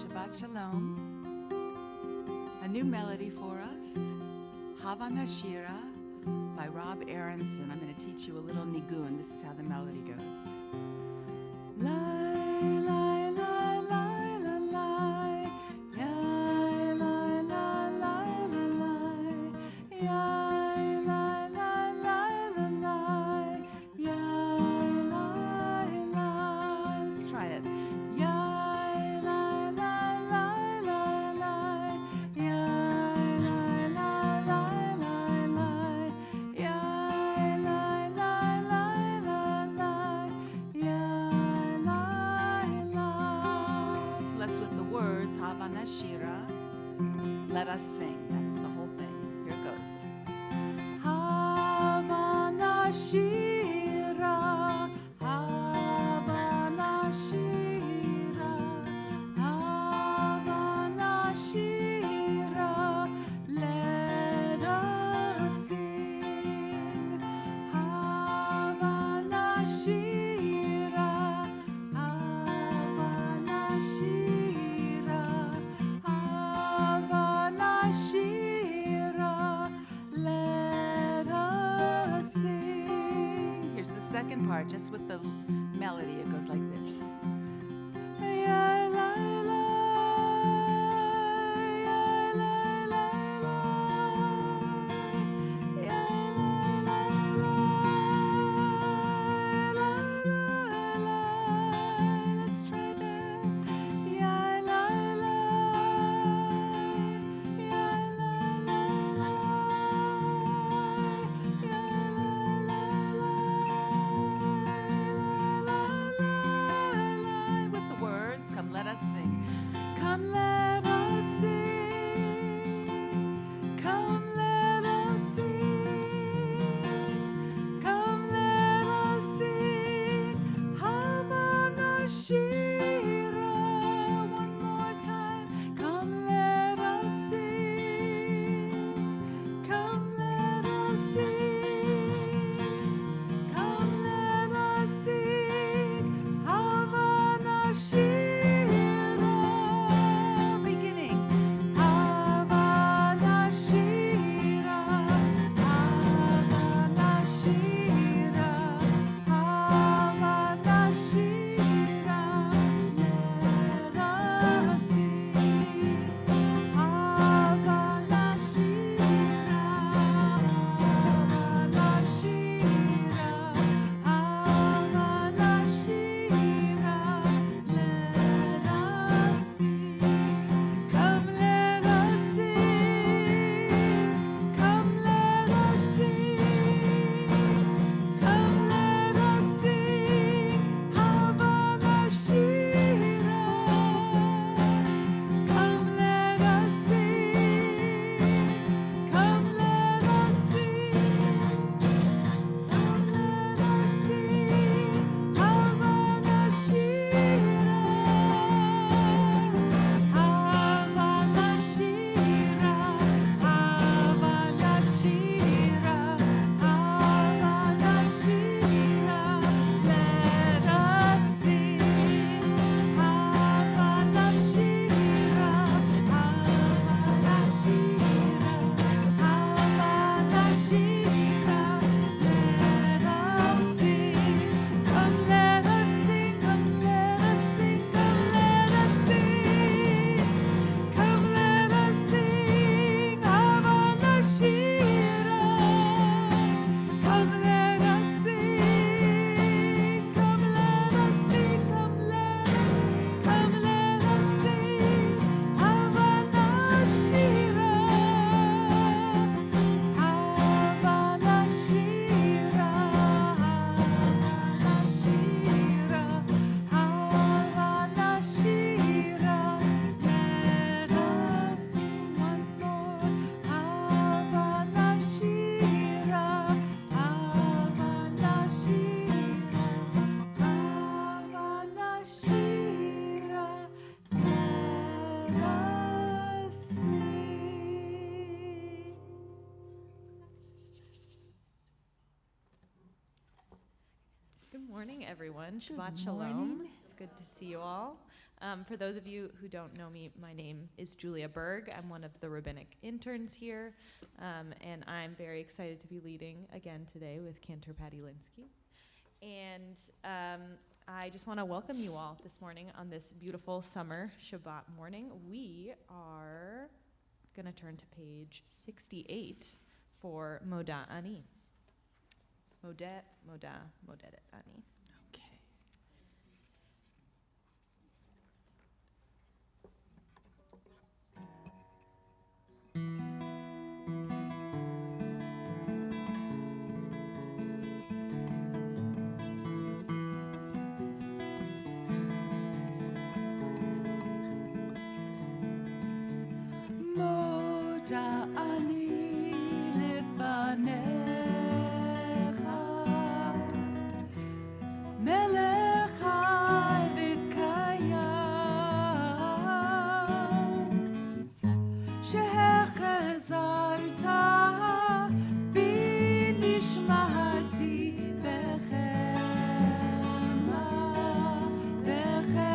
Shabbat Shalom. A new melody for us, Hava Nashira by Rob Aronson. I'm going to teach you a little nigun. This is how the melody goes. Lai, lai, lai, lai, la, lai. Yai, lai, lai, lai, la, lai. Yai, lai, lai, lai, la, lai. Yai, lai, lai. Let's try it. Yai, lai, lai, lai, la, lai. Yai, lai, lai, lai, la, lai. Yai, lai, lai, lai, la, lai. Yai, lai, lai. So that's with the words, Hava Nashira. Let us sing. That's the whole thing. Here it goes. Hava Nashira. Hava Nashira. Hava Nashira. Let us sing. Hava Nashira. Hava Nashira. Hava Nashira. Let us sing. Here's the second part, just with the melody. It goes like this. Ya, la, la, ya, la, la, la. Ya, la, la, la, la, la. Let's try that. Ya, la, la, ya, la, la, la. Ya, la, with the words, come let us sing. Come let us sing. Come let us sing. Come let us sing. Hava Nashira. One more time. Come let us sing. Come let us sing. Come let us sing. Hava Nashira. Beginning. Hava Nashira. Hava Nashira. Hava Nashira. Let us sing. Hava Nashira. Hava Nashira. Hava Nashira. Let us sing. Come let us sing. Come let us sing. Come let us sing. Hava Nashira. Come let us sing. Come let us sing. Come let us sing. Hava Nashira. Hava Nashira. Hava Nashira. Hava Nashira. Let us sing. Hava Nashira. Hava Nashira. Hava Nashira. Let us sing. Come let us sing. Come let us sing. Come let us sing. Come let us sing. Hava Nashira. Come let us sing. Come let us sing. Come let us sing. Hava Nashira. Hava Nashira. Hava Nashira. Let us sing one more. Hava Nashira. Hava Nashira. Hava Nashira. Let us sing. Good morning, everyone. Shabbat Good Shalom. morning. good to see you all. For those of you who don't know me, my name is Julia Berg. I'm one of the rabbinic interns here, and I'm very excited to be leading again today with Cantor Patty Linsky. And I just want to welcome you all this morning on this beautiful summer Shabbat morning. We are going to turn to page 68 for Moda Ani. Modet, Moda, Modedet Ani. Okay. Moda Ani lefanecha melech chai v'kayam shehechezarta b'nishmati b'chema b'chema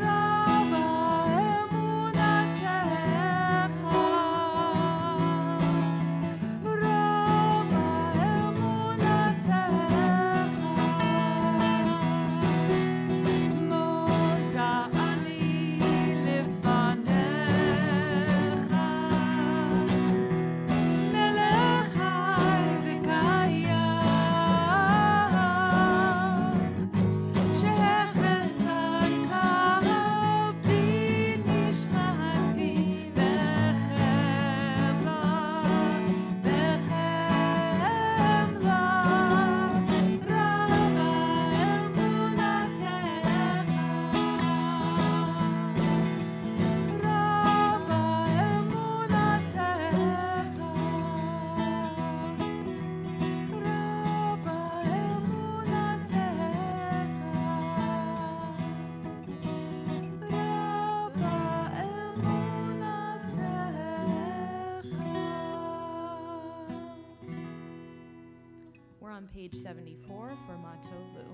rabba emunatecha rabba emunatecha moda ani lefanecha melech chai v'kayam shehechezarta b'nishmati b'chema b'chema rabba We're on page 74 for Matovu.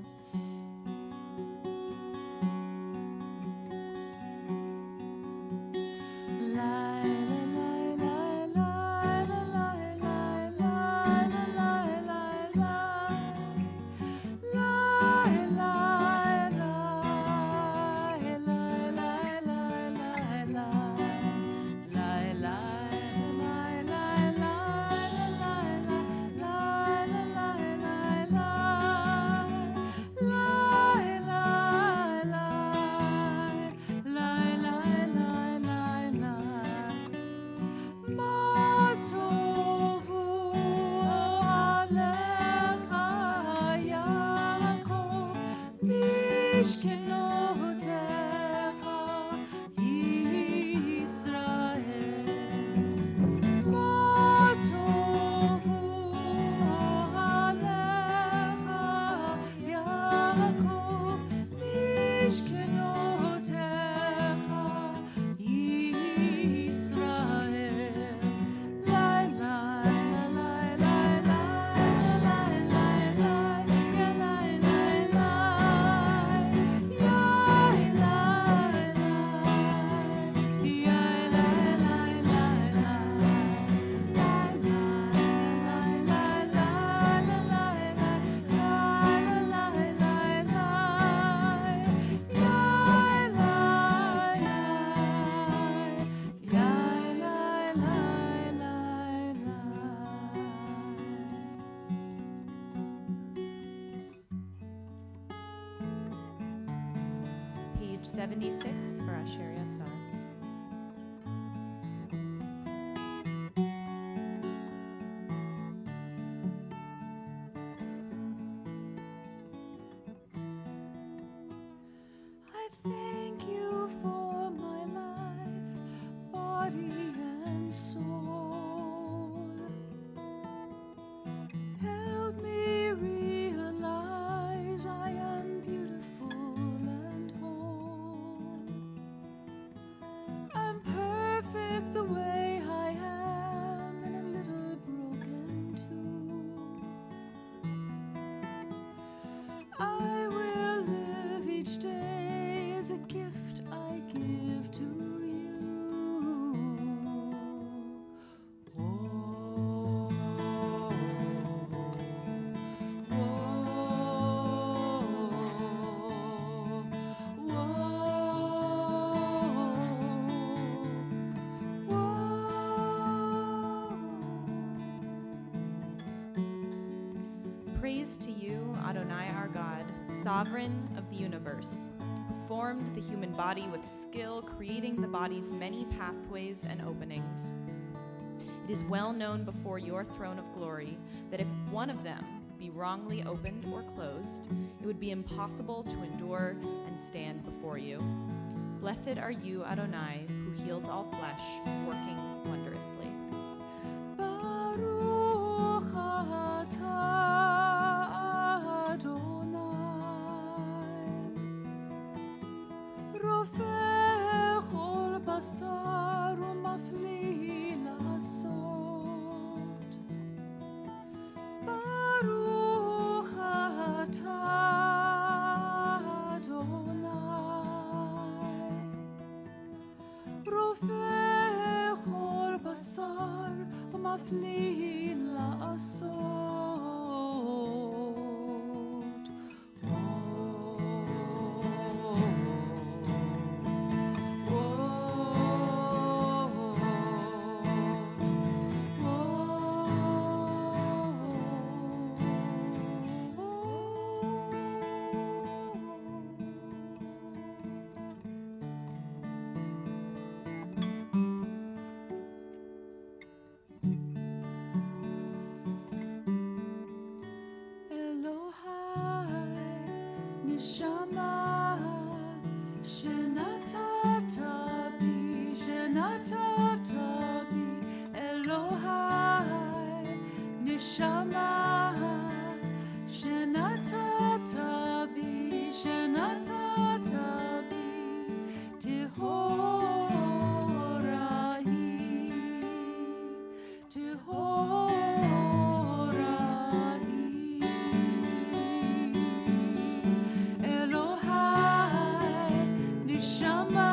Page 76 for Asher Yatzar. I thank you for my life, body and soul. Help me realize I am beautiful and whole. sovereign of the universe, who formed the human body with skill, creating the body's many pathways and openings. It is well known before your throne of glory that if one of them be wrongly opened or closed, it would be impossible to endure and stand before you. Blessed are you, Adonai, who heals all flesh, working wondrously. Baruch atah Adonai, rofeh chol basar umafli la'asot. Baruch atah Adonai, rofeh chol basar umafli la'asot. Neshama shenatata bi Elohai. Neshama shenatata bi Tehorahi, Tehorahi. Elohai, Neshama,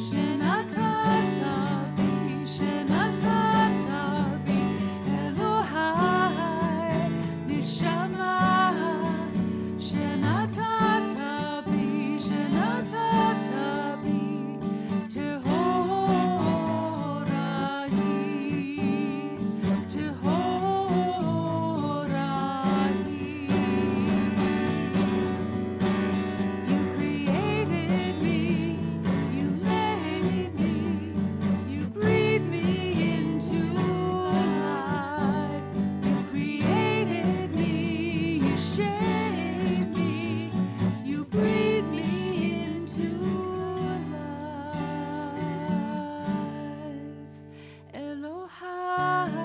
shenatata bi Elohai, Neshama, shenatata bi Tehorahi, Tehorahi. You created me, you made me, you breathed me into life. You created me, you shaped me, you breathed me into life. Elohai,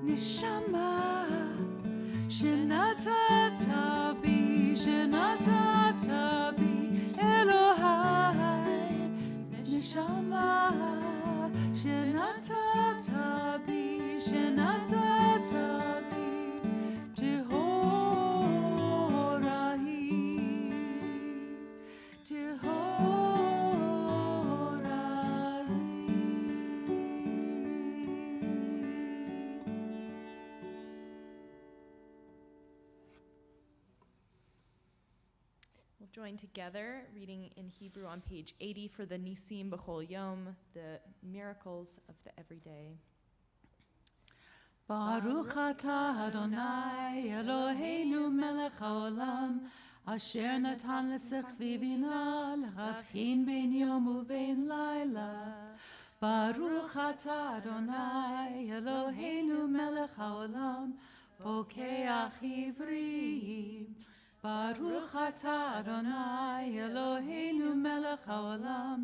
Neshama, shenatata bi Elohai, Neshama, shenatata bi Tehorahi, We'll join together, reading in Hebrew on page 80 for the Nisim B'chol Yom, the miracles of the everyday. Baruch atah Adonai Eloheinu melech haolam, asher natan l'sechvi bina l'chavchin ben yom uvein laila. Baruch atah Adonai Eloheinu melech haolam, pokeach ivrim. Baruch atah Adonai Eloheinu melech haolam,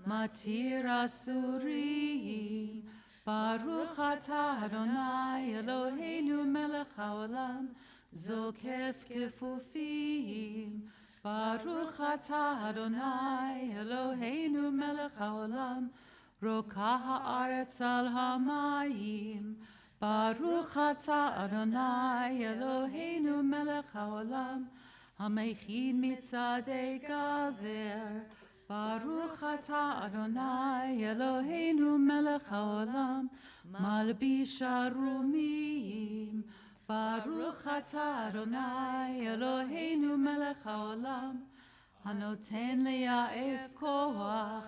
matir asurim. Baruch atah Adonai Eloheinu melech haolam, zokef kefufim. Baruch atah Adonai Eloheinu melech haolam, rokah haaretz al hamayim. Baruch atah Adonai Eloheinu melech haolam, hamechin mitzadei gaver. Baruch atah Adonai Eloheinu melech haolam, malbish arumim. Baruch atah Adonai Eloheinu melech haolam, הנותן ליעף כוח.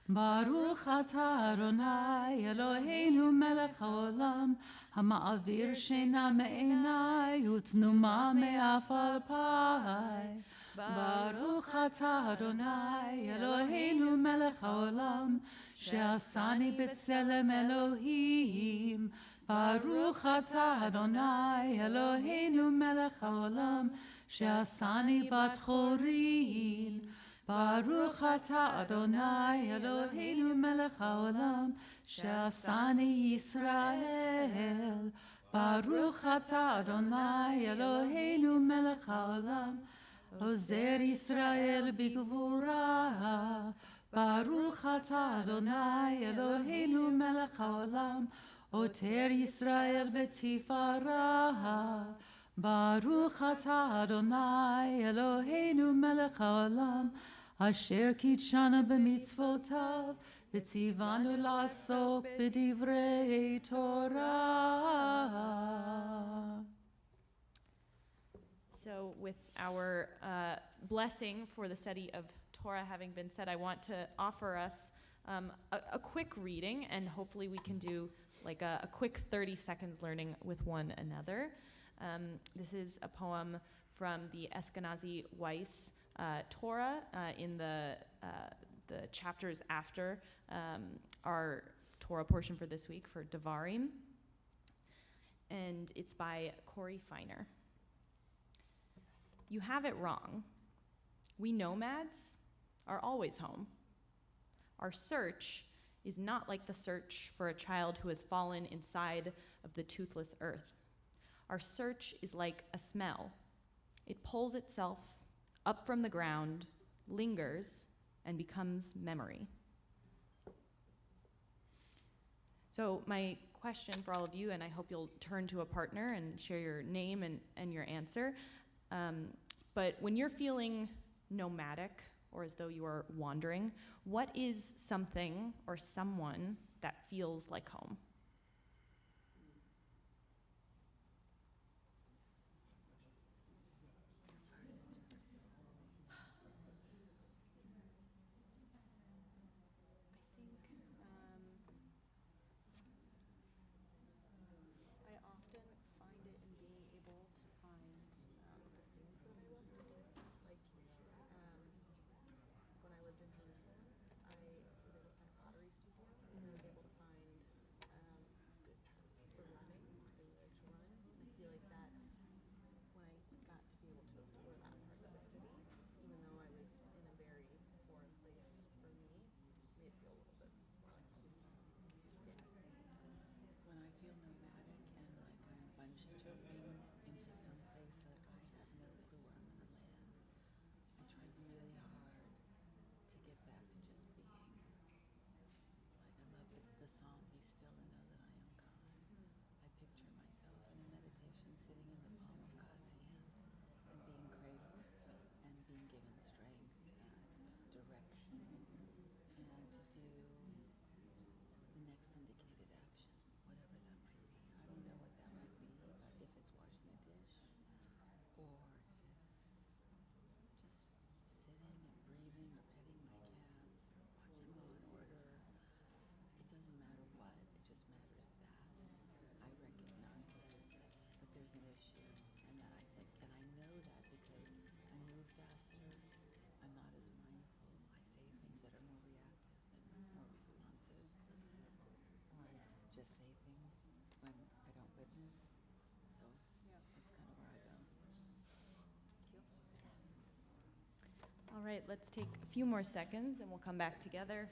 ברוך אתה אדוני אלוהינו מלך העולם, המעביר שינה מעיניי ותנומה מעפעפי. ברוך אתה אדוני אלוהינו מלך העולם, שעשני בצלם אלוהים. ברוך אתה אדוני אלוהינו מלך העולם, שעשני בת חורין. ברוך אתה אדוני אלוהינו מלך העולם, שעשני ישראל. ברוך אתה אדוני אלוהינו מלך העולם, עוזר ישראל בגבורה. ברוך אתה אדוני אלוהינו מלך העולם, עוטר ישראל בתפארה. ברוך אתה אדוני אלוהינו מלך העולם, אשר קידשנו במצוותיו וציוונו לעסוק בדברי תורה. So with our blessing for the study of Torah having been said, I want to offer us a quick reading, and hopefully we can do like a quick 30 seconds learning with one another. This is a poem from the Ashkenazi Weiss Torah in the chapters after our Torah portion for this week for Devarim, and it's by Corey Feiner. You have it wrong. We nomads are always home. Our search is not like the search for a child who has fallen inside of the toothless earth. Our search is like a smell. It pulls itself up from the ground, lingers, and becomes memory. So my question for all of you, and I hope you'll turn to a partner and share your name and your answer, but when you're feeling nomadic or as though you are wandering, what is something or someone that feels like home? All right, let's take a few more seconds and we'll come back together.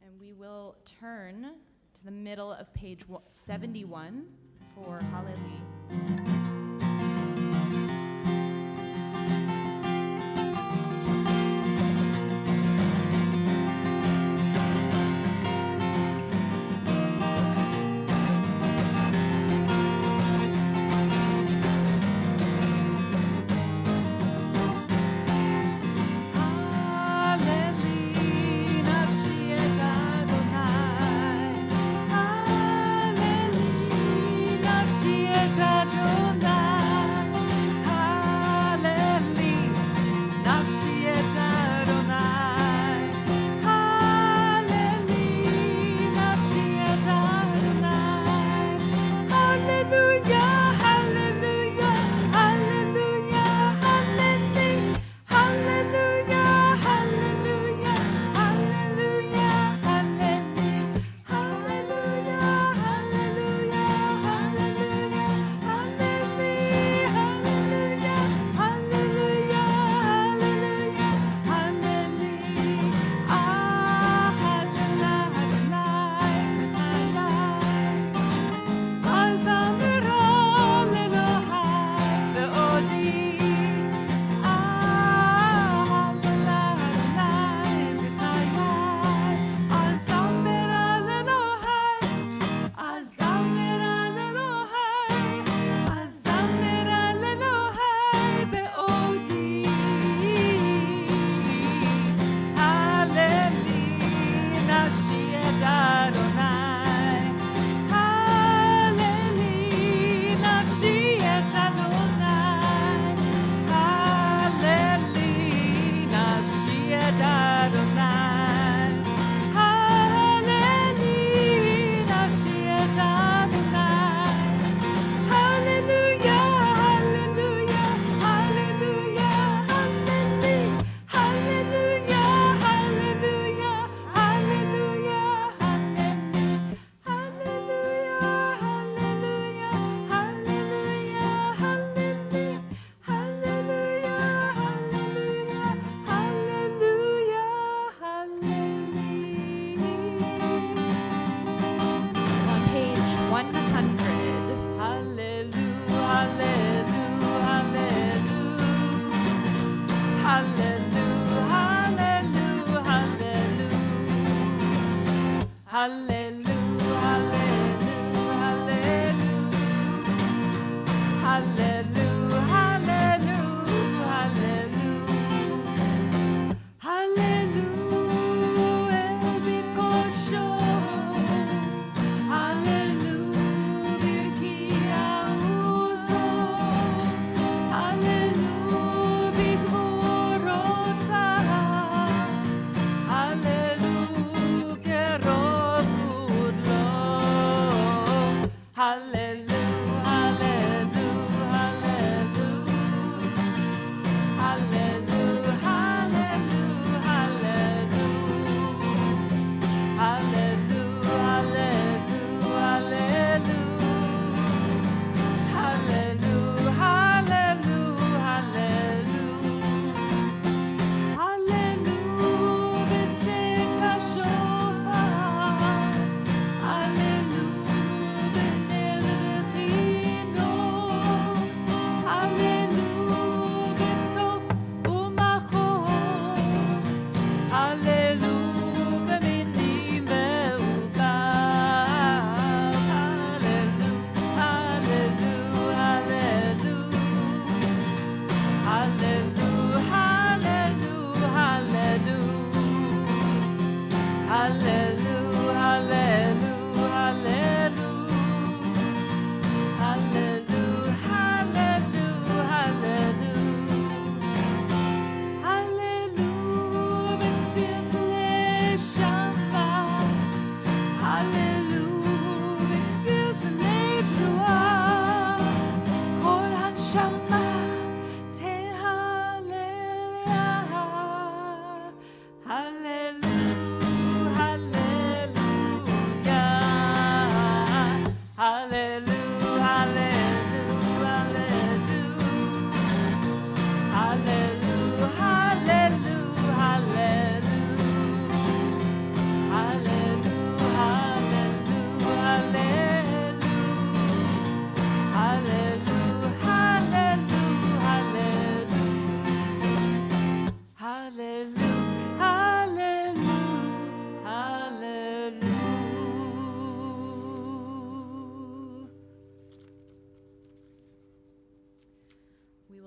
And we will turn to the middle of page 71 for Hallelujah.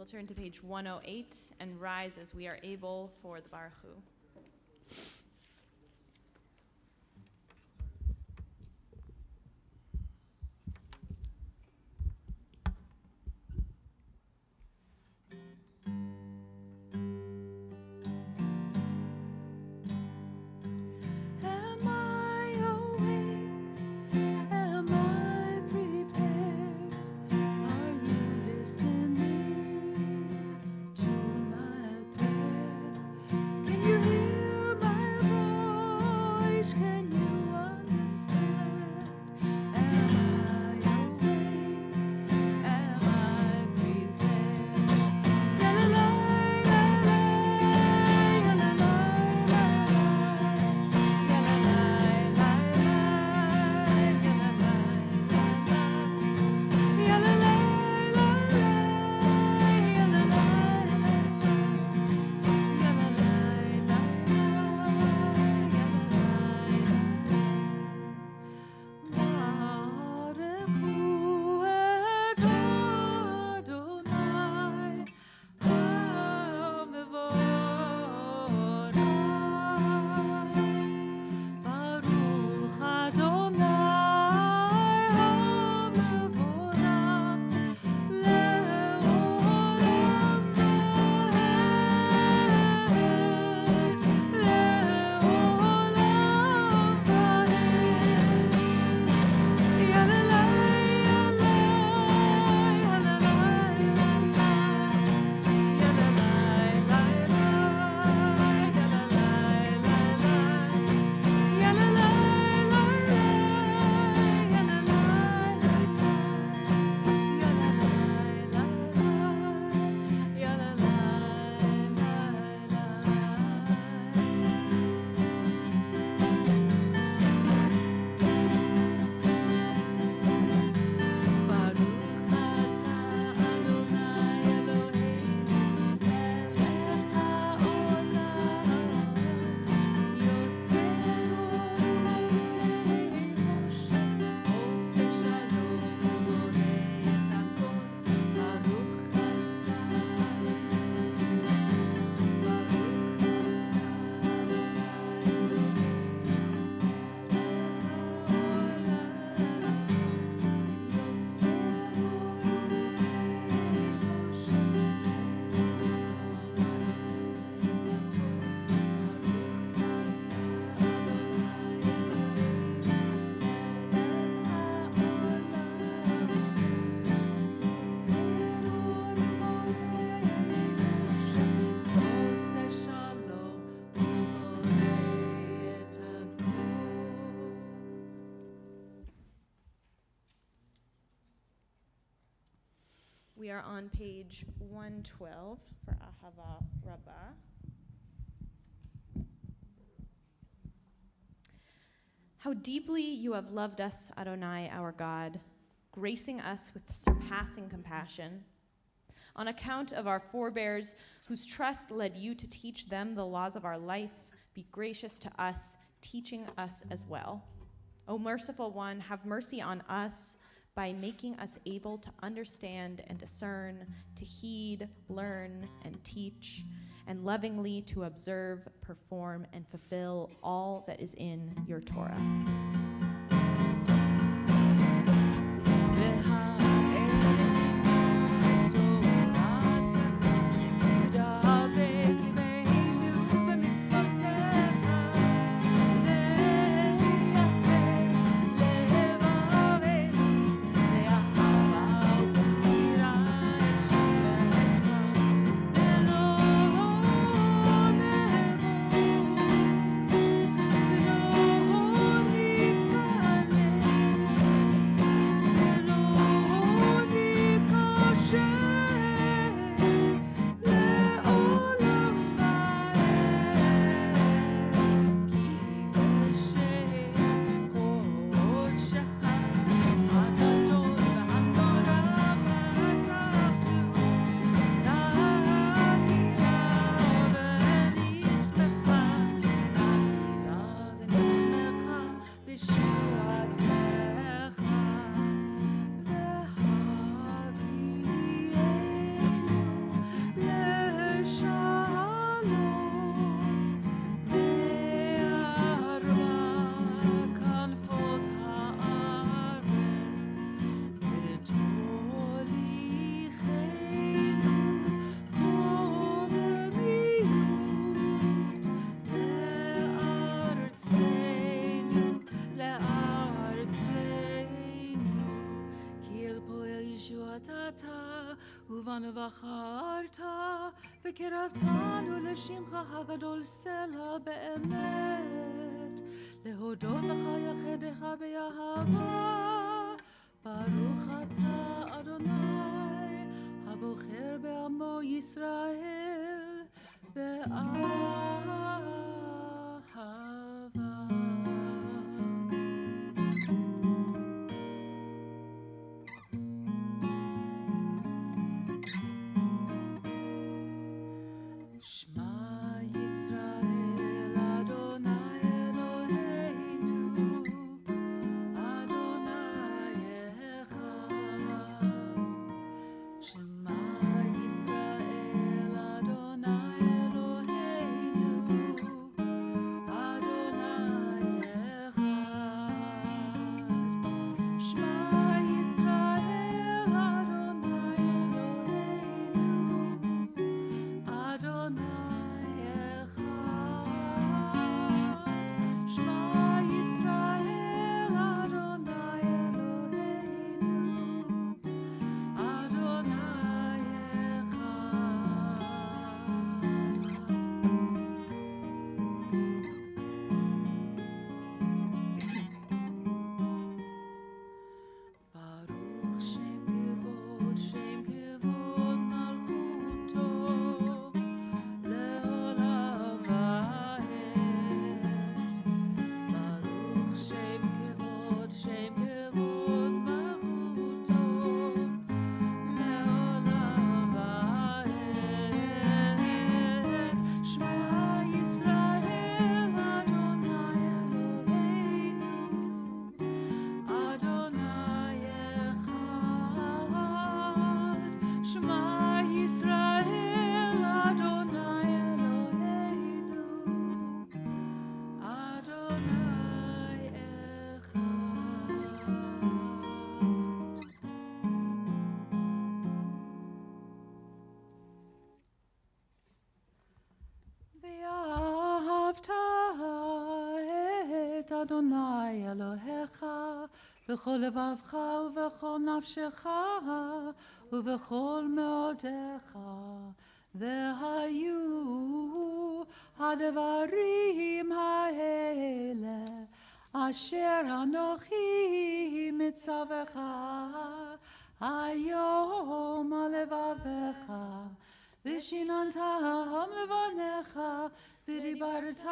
Turn to page 108 and rise as we are able for the Baruch Hu. We are on page 112 for Ahava Rabbah. How deeply you have loved us, Adonai, our God, gracing us with surpassing compassion. On account of our forebears, whose trust led you to teach them the laws of our life, be gracious to us, teaching us as well. O merciful one, have mercy on us by making us able to understand and discern, to heed, learn, and teach, and lovingly to observe, perform, and fulfill all that is in your Torah. ובחרת וקרבתנו לשמך הגדול סלע באמת להודות לך יחדך באהבה ברוך אתה אדוני הבוחר בעמו ישראל באהבה. אדוני אלוהיך בכל לבבך ובכל נפשך ובכל מאודיך והיו הדברים האלה אשר אנוכי מצווך היום על לבביך ושיננתם לבניך ודיברת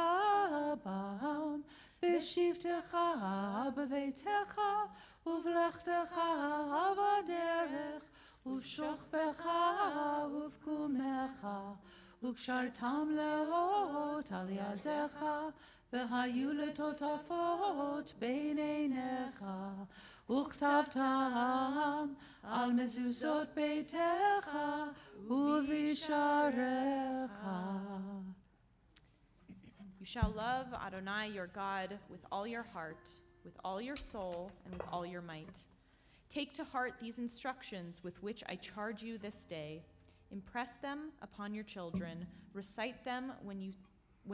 בם בשבתך בביתך ובלכתך בדרך ובשוכבך ובקומך וקשרתם לאות על ידך והיו לטוטפות בין עיניך, וכתבתם על מזוזות ביתך ובשעריך. You shall love Adonai your God with all your heart, with all your soul, and with all your might. Take to heart these instructions with which I charge you this day. Impress them upon your children. Recite them when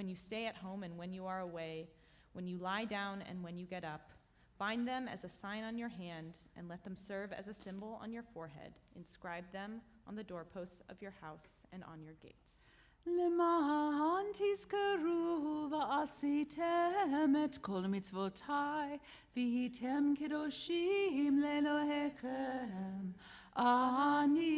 you stay at home and when you are away, when you lie down and when you get up. Bind them as a sign on your hand, and let them serve as a symbol on your forehead. Inscribe them on the doorposts of your house and on your gates. למען תזכרו ועשיתם את כל מצוותיי, והייתם קדושים לאלוהיכם. אני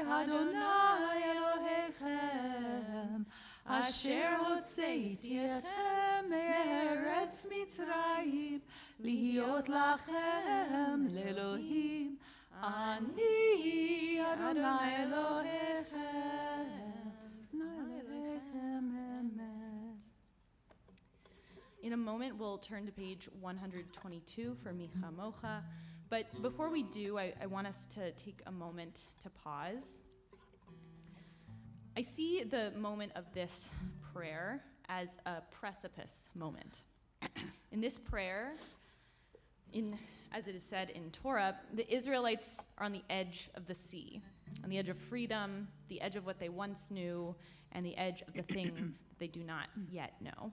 אדוני אלוהיכם, אשר הוצאתי אתכם מארץ מצרים, להיות לכם לאלוהים. אני אדוני אלוהיכם. In a moment, we'll turn to page 122 for Micha Mocha. But before we do, I want us to take a moment to pause. I see the moment of this prayer as a precipice moment. In this prayer, as it is said in Torah, the Israelites are on the edge of the sea, on the edge of freedom, the edge of what they once knew, and the edge of the thing that they do not yet know.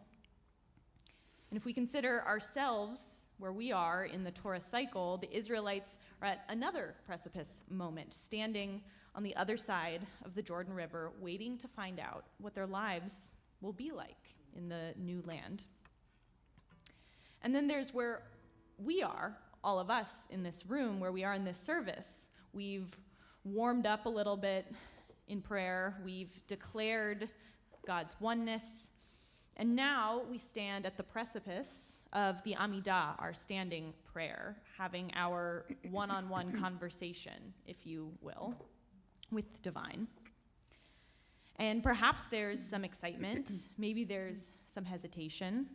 And if we consider ourselves where we are in the Torah cycle, the Israelites are at another precipice moment, standing on the other side of the Jordan River, waiting to find out what their lives will be like in the new land. And then there's where we are, all of us in this room, where we are in this service. We've warmed up a little bit in prayer. We've declared God's oneness. And now we stand at the precipice of the Amidah, our standing prayer, having our one-on-one conversation, if you will, with the divine. And perhaps there's some excitement, maybe there's some hesitation,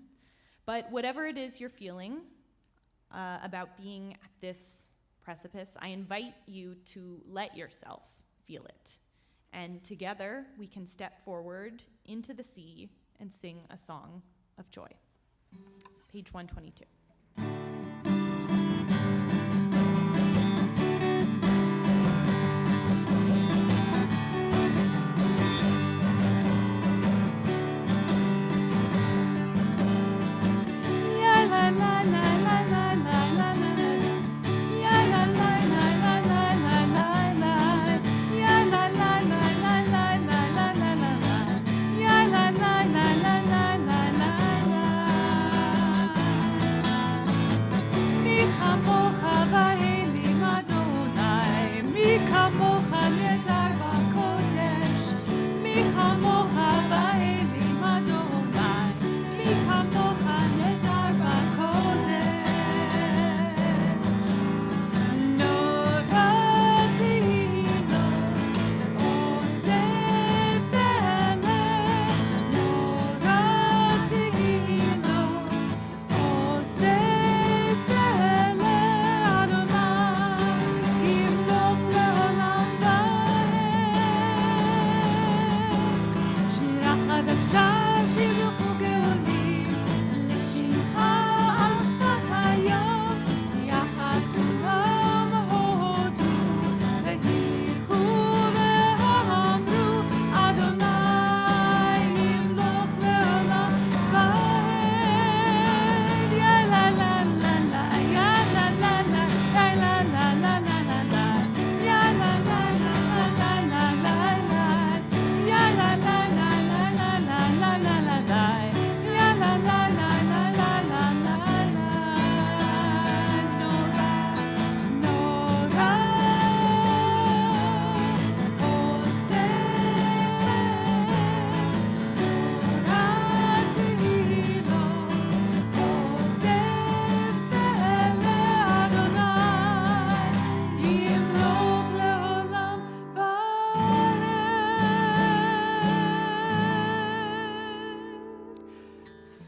but whatever it is you're feeling about being at this precipice, I invite you to let yourself feel it. And together we can step forward into the sea and sing a song of joy. Page 122.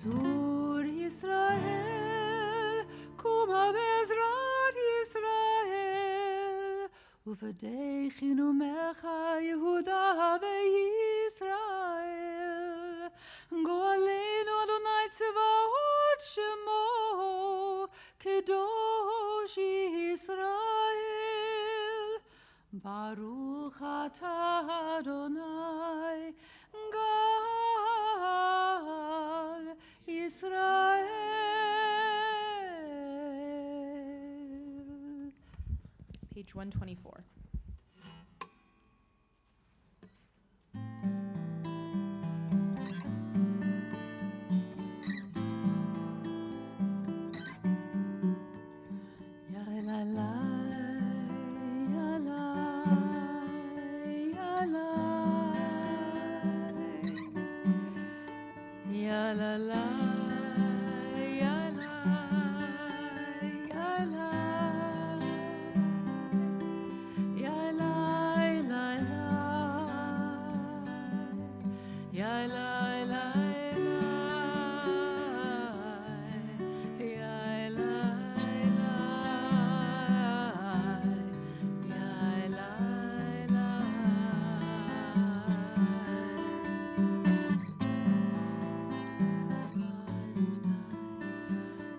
צור ישראל, קומה בעזרת ישראל, ופדחנו ממך יהודה וישראל, גואלנו אדוני צבאות שמו, קדוש ישראל. ברוך אתה אדוני, גאל ישראל. Page 124.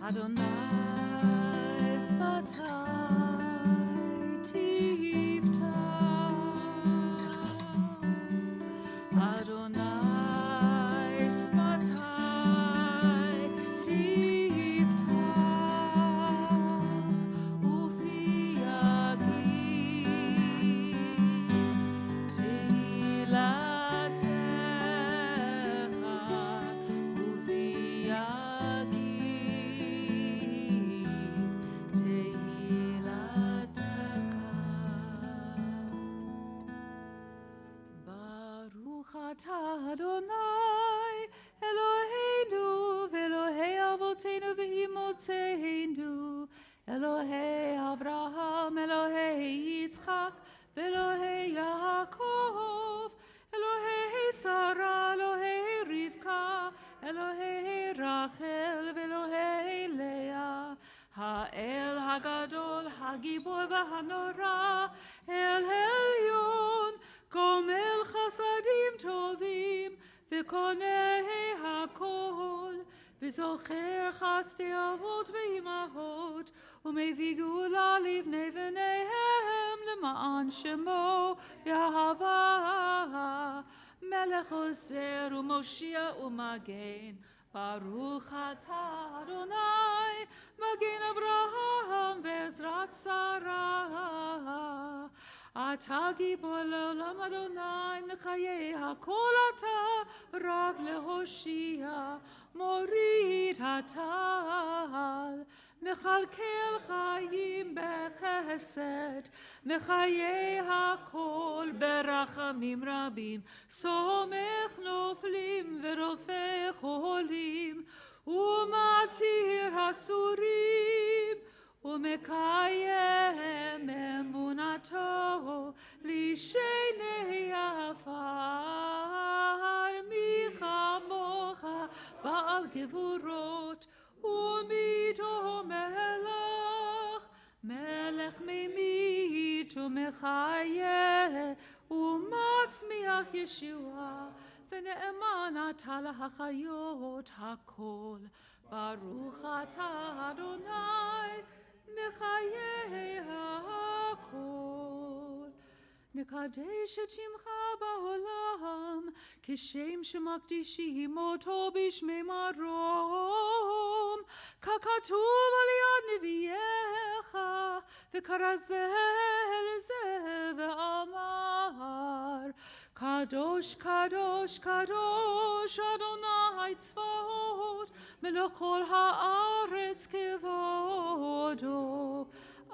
Adonai sfatai tiftach, Adonai sfatai tiftach, ufi yagid tehilatecha, ufi Adonai Eloheinu ve'Elohei Avotenu ve'Imotenu, Elohei Avraham, Elohei Yitzchak, ve'Elohei Yaakov, Elohei Sarah, Elohei Rivka, Elohei Rachel, ve'Elohei Leah, Ha'el Hagadol, Hagibor v'Hanora, El Elyon, Gomel Chasadim Tovim, V'konei HaKol, V'zocher Chasdei Avot V'imahot, U'mevii Geula Livnei V'neihem, L'ma'an Shemo Yahava, Melech Ozer U'Moshia U'Magen, Baruch Atah Adonai, Magen Avraham Ve'ezrat Sarah. אתה גיבור לעולם אדוני, מחיי הכל אתה, רב להושיע, מוריד הטל, מכלכל חיים בחסד, מחיי הכל ברחמים רבים, סומך נופלים ורופא חולים, ומתיר אסורים, ומקיים אמונתו לשני עפר, מי כמוך בעל גבורות ומיתו מלך ממית ומחיה ומצמיח ישועה, ונאמן אתה להחיות הכל. ברוך אתה אדוני מחיי הכל. נקדש את שמך בעולם, כשם שמקדישים אותו בשמי מרום, ככתוב על יד נביאך, וכרזה אל זה ואמר, קדוש קדוש קדוש אדוני צבאות, מלכל הארץ כבודו.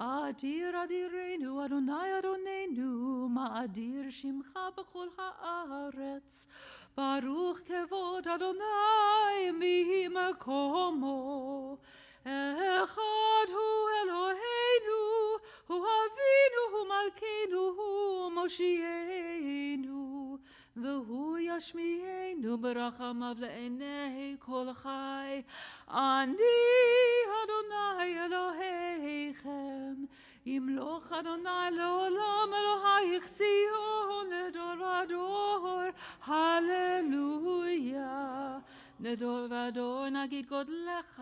אדיר אדירנו, אדוני אדוננו, מאדיר שמך בכל הארץ. ברוך כבוד אדוני ממקומו. אחד הוא אלוהינו, הוא אבינו, הוא מלכנו, הוא מושיענו, והוא ישמיענו ברחמיו לעיני כל חי. אני אדוני אלוהיכם, ימלוך אדוני לעולם אלוהיך ציון לדור ודור, הללויה. לדור ודור נגיד גודלך,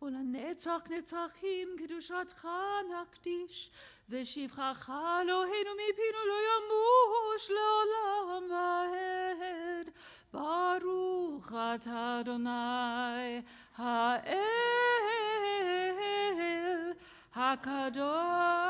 ולנצח נצחים קדושתך נקדיש, ושבחך אלוהינו מפינו לא ימוש לעולם ועד. ברוך אתה אדוני האל הקדוש.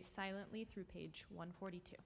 Silently through page 142.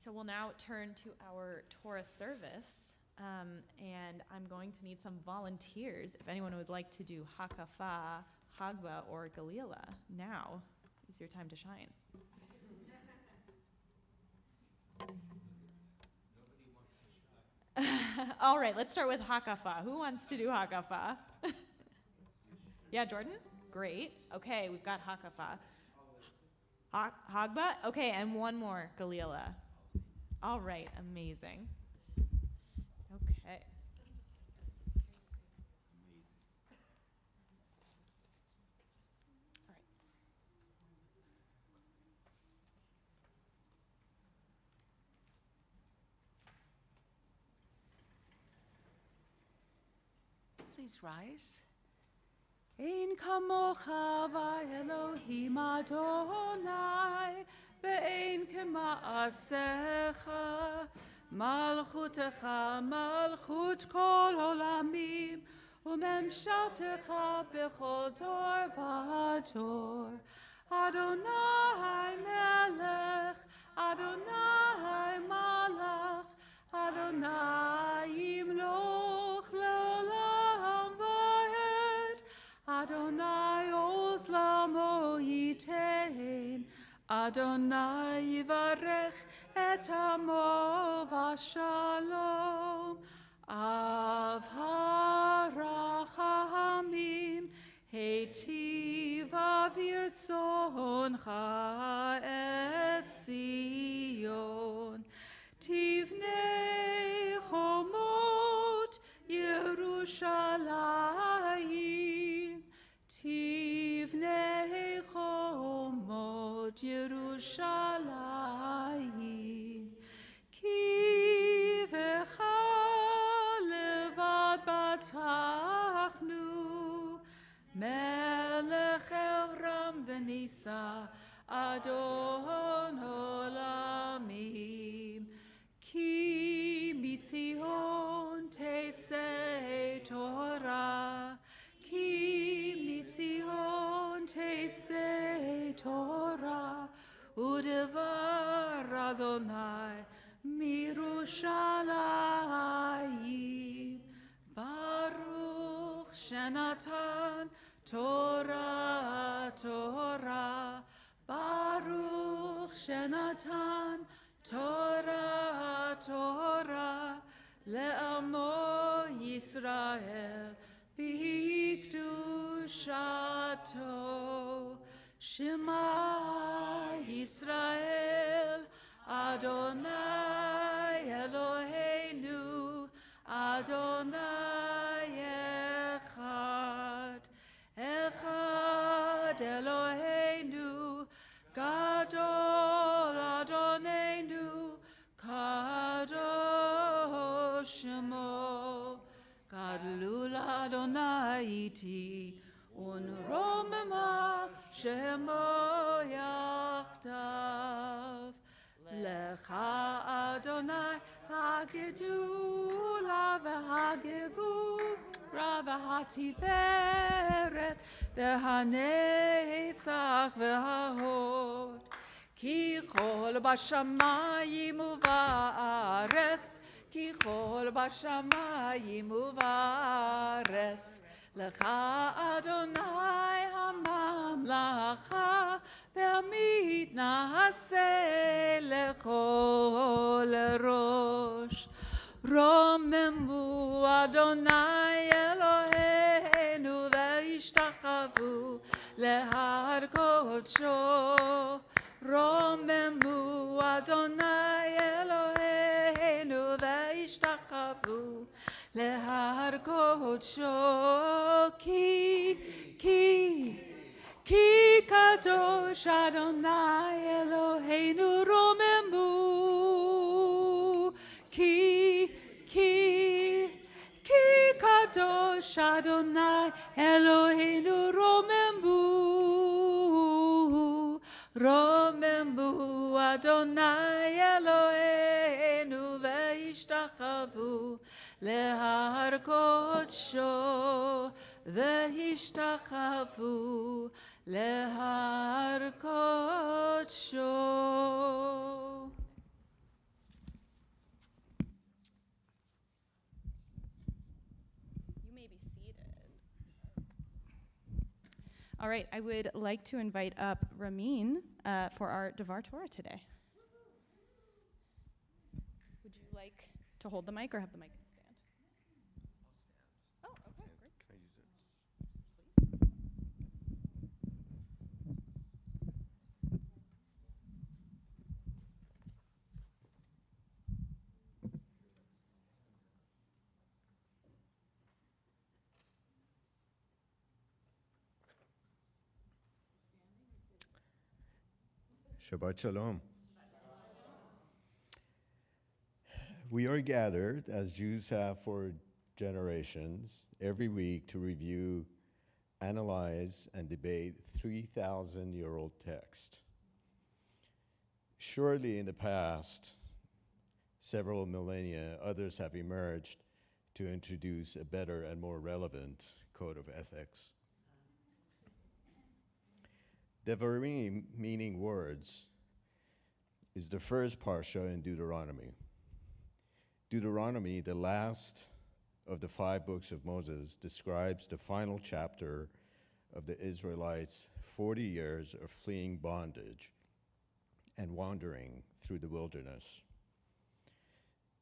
So we'll now turn to our Torah service, and I'm going to need some volunteers. If anyone would like to do Hakafa, Hagba, or Galila, now is your time to shine. All right, let's start with Hakafa. Who wants to do Hakafa? Yeah, Jordan? Great. Okay, we've got Hakafa. Hagba? Okay, and one more, Galila. All right, amazing. Okay. All right. please rise. Ein kamocha v'Elohim Adonai, ve'ein kema'asecha, malchutecha malchut kol olamim, umemshaltecha b'chol dor v'dor. Adonai melech, Adonai malach, Adonai yimloch le'olam va'ed, Adonai oz lamo yitein, Adonai yivarech et amo v'shalom. Av harachamim heitiv avirtzoncha et Zion. Tivnei chomot Yerushalayim, Tivnei chomot Yerushalayim, Ki vecha levad batachnu, Melech Elram v'nisa Adon olamim, Ki mitzion teitzei Torah, Ki mitzion teitzei Torah, Udevar Adonai mirushalayim. Baruch Shenatan Torah, Torah, Baruch Shenatan Torah, Torah, Le'amo Yisrael b'kedushato. Shema Yisrael, Adonai Eloheinu, Adonai Echad, Echad Eloheinu, Gadol Adonenu, Kadosh Shemo, Gadlul Adonai iti, Unromema Shemo Yachdav. Lecha Adonai hagedula v'hagevura v'hativeret v'hanetzach v'hahod. Ki chol b'shamayim u'va'aretz, Ki chol b'shamayim u'va'aretz. Lecha Adonai hamamlacha ve'amit na'aseh lechol rosh. Romemu Adonai Eloheinu ve'ishtachavu lehar kodsho. Romemu Adonai Eloheinu ve'ishtachavu lehar kodsho. Ki kadosh Adonai Eloheinu romemu. Ki kadosh Adonai Eloheinu romemu. Romemu Adonai Eloheinu ve'ishtachavu lehar kodsho, ve'ishtachavu lehar kodsho. You may be seated. All right, I would like to invite up Ramin for our Devar Torah today. Would you like to hold the mic or have the mic in stand? Oh, okay, great. Can I use it? Shabbat Shalom. We are gathered, as Jews have for generations every week to review, analyze, and debate 3,000-year-old text. Surely in the past, several millennia, others have emerged to introduce a better and more relevant code of ethics. Devarim, meaning words, is the first parsha in Deuteronomy. Deuteronomy, the last of the 5 books of Moses, describes the final chapter of the Israelites' 40 years of fleeing bondage and wandering through the wilderness.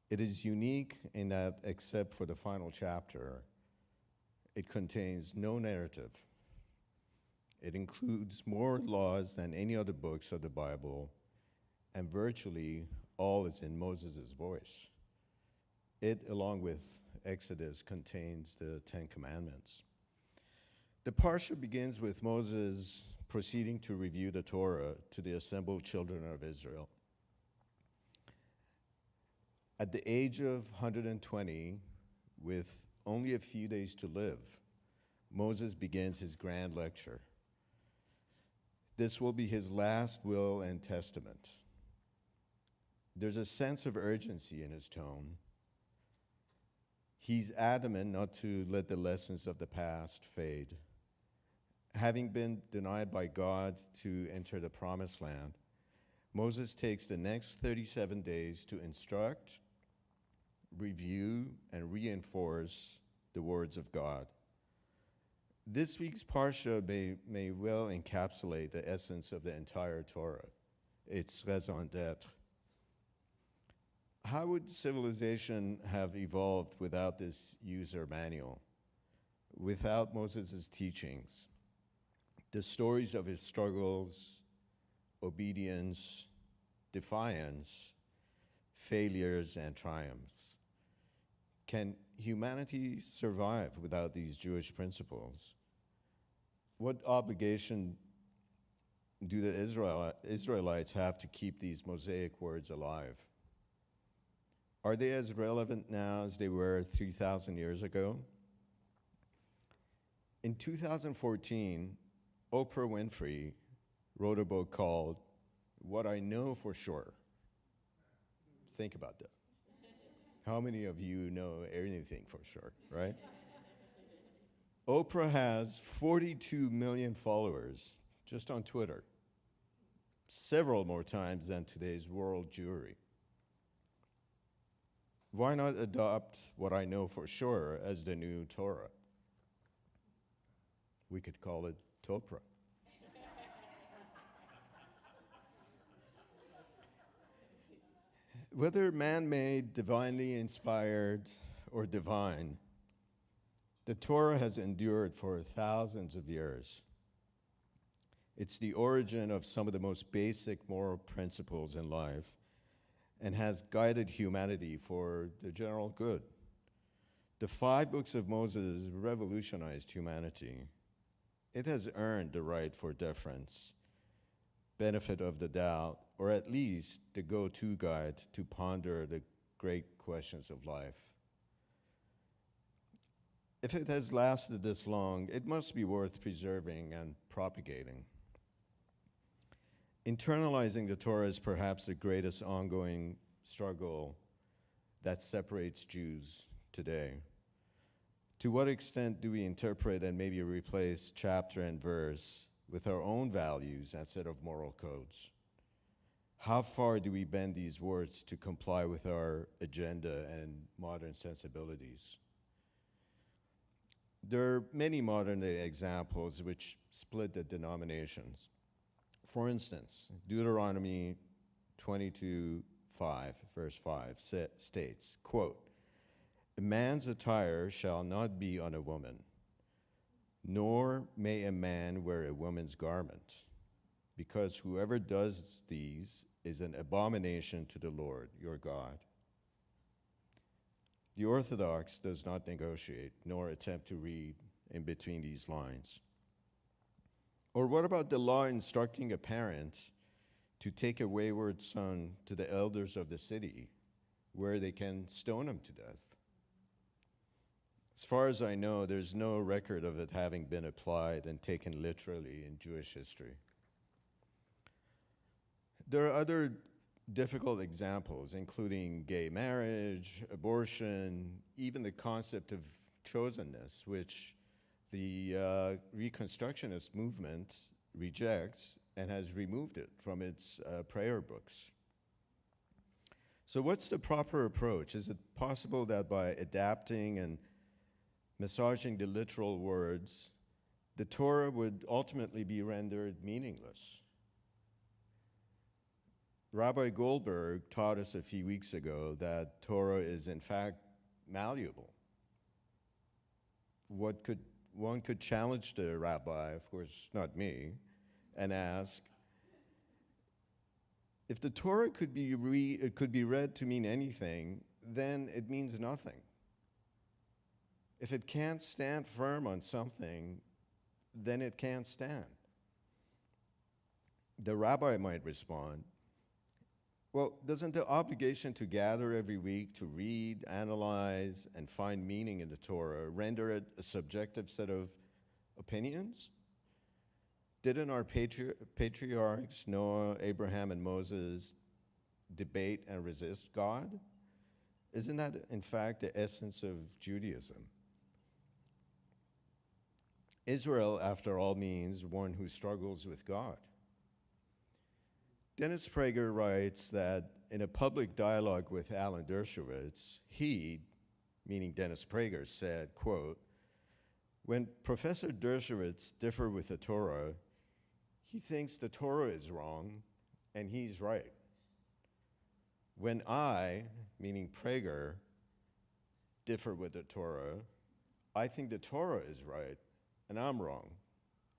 It is unique in that, except for the final chapter, it contains no narrative. It includes more laws than any other books of the Bible, and virtually all is in Moses' voice. It, along with Exodus, contains the 10 Commandments. The parsha begins with Moses proceeding to review the Torah to the assembled children of Israel. At the age of 120, with only a few days to live, Moses begins his grand lecture. This will be his last will and testament. There's a sense of urgency in his tone. He's adamant not to let the lessons of the past fade. Having been denied by God to enter the promised land, Moses takes the next 37 days to instruct, review, and reinforce the words of God. This week's parsha may well encapsulate the essence of the entire Torah, its raison d'etre. How would civilization have evolved without this user manual, without Moses' teachings, the stories of his struggles, obedience, defiance, failures, and triumphs? Can humanity survive without these Jewish principles? What obligation do the Israelites have to keep these Mosaic words alive? Are they as relevant now as they were 3,000 years ago? In 2014, Oprah Winfrey wrote a book called What I Know for Sure. Think about that. How many of you know anything for sure, right? Oprah has 42 million followers just on Twitter, several more times than today's world Jewry. Why not adopt what I know for sure as the new Torah? We could call it Topra. Whether man-made, divinely inspired, or divine, the Torah has endured for thousands of years. It's the origin of some of the most basic moral principles in life and has guided humanity for the general good. The 5 books of Moses revolutionized humanity. It has earned the right for deference, benefit of the doubt, or at least the go-to guide to ponder the great questions of life. If it has lasted this long, it must be worth preserving and propagating. Internalizing the Torah is perhaps the greatest ongoing struggle that separates Jews today. To what extent do we interpret and maybe replace chapter and verse with our own values and set of moral codes? How far do we bend these words to comply with our agenda and modern sensibilities? There are many modern-day examples which split the denominations. For instance, Deuteronomy 22:5, verse 5 states, quote, "A man's attire shall not be on a woman, nor may a man wear a woman's garment, because whoever does these is an abomination to the Lord your God." The Orthodox does not negotiate nor attempt to read in between these lines. Or what about the law instructing a parent to take a wayward son to the elders of the city where they can stone him to death? As far as I know, there's no record of it having been applied and taken literally in Jewish history. There are other difficult examples, including gay marriage, abortion, even the concept of chosenness, which the Reconstructionist movement rejects and has removed it from its prayer books. So what's the proper approach? Is it possible that by adapting and massaging the literal words, the Torah would ultimately be rendered meaningless? Rabbi Goldberg taught us a few weeks ago that Torah is in fact malleable. One could challenge the rabbi, of course not me, and ask, if the Torah could be read to mean anything, then it means nothing. If it can't stand firm on something, then it can't stand. The rabbi might respond, well, doesn't the obligation to gather every week to read, analyze, and find meaning in the Torah render it a subjective set of opinions? Didn't our patriarchs, Noah, Abraham, and Moses, debate and resist God? Isn't that, in fact, the essence of Judaism? Israel, after all, means one who struggles with God. Dennis Prager writes that in a public dialogue with Alan Dershowitz, he, meaning Dennis Prager, said, quote, "When Professor Dershowitz differ with the Torah, he thinks the Torah is wrong and he's right. When I, meaning Prager, differ with the Torah, I think the Torah is right and I'm wrong,"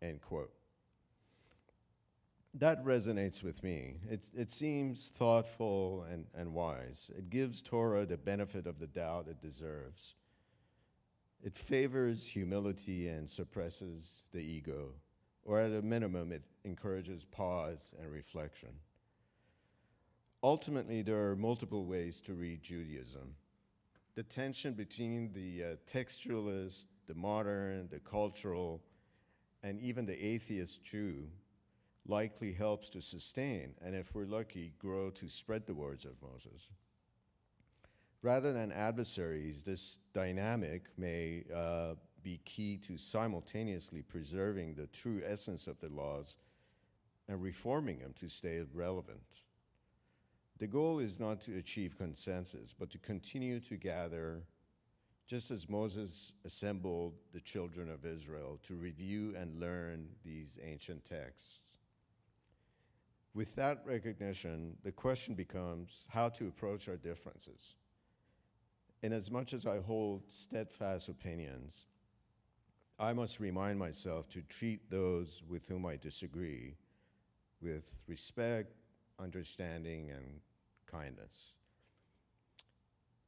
end quote. That resonates with me. It seems thoughtful and wise. It gives Torah the benefit of the doubt it deserves. It favors humility and suppresses the ego, or at a minimum, it encourages pause and reflection. Ultimately, there are multiple ways to read Judaism. The tension between the textualist, the modern, the cultural, and even the atheist Jew likely helps to sustain, and if we're lucky, grow to spread the words of Moses. Rather than adversaries, this dynamic may be key to simultaneously preserving the true essence of the laws and reforming them to stay relevant. The goal is not to achieve consensus, but to continue to gather, just as Moses assembled the children of Israel to review and learn these ancient texts. With that recognition, the question becomes how to approach our differences. Inasmuch as I hold steadfast opinions, I must remind myself to treat those with whom I disagree with respect, understanding, and kindness.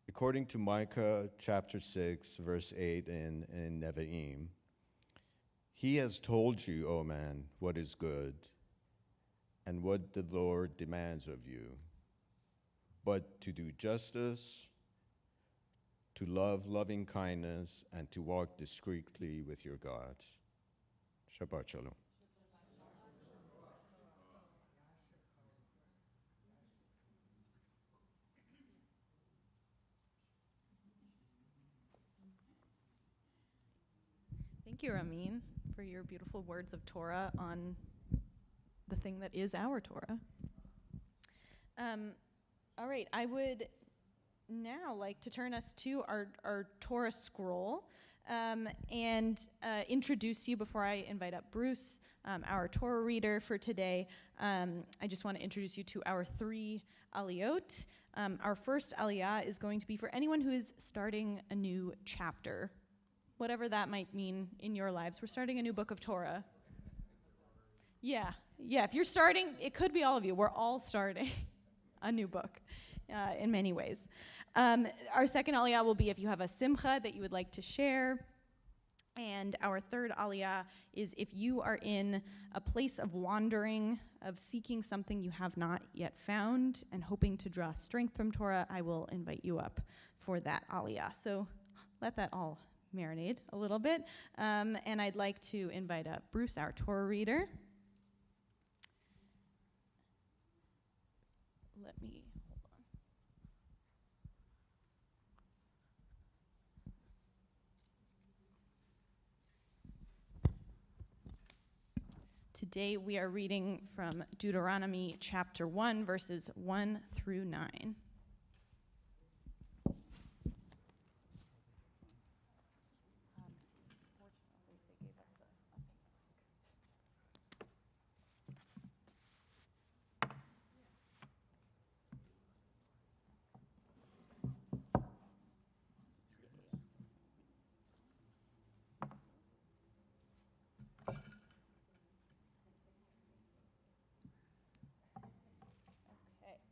According to Micah chapter 6, verse 8 in Nevi'im, "He has told you, O man, what is good, and what the Lord demands of you, but to do justice, to love loving kindness, and to walk discreetly with your God." Shabbat shalom. Thank you, Ramin, for your beautiful words of Torah on the thing that is our Torah. All right, I would now like to turn us to our Torah scroll and introduce you before I invite up Bruce, our Torah reader for today. I just want to introduce you to our 3 aliyot. Our first aliyah is going to be for anyone who is starting a new chapter, whatever that might mean in your lives. We're starting a new book of Torah. Yeah, if you're starting, it could be all of you. We're all starting a new book in many ways. Our second aliyah will be if you have a simcha that you would like to share. And our third aliyah is if you are in a place of wandering, of seeking something you have not yet found and hoping to draw strength from Torah, I will invite you up for that aliyah. So let that all marinate a little bit. And I'd like to invite up Bruce, our Torah reader. Let me, hold on. Today we are reading from Deuteronomy chapter 1, verses 1 through 9.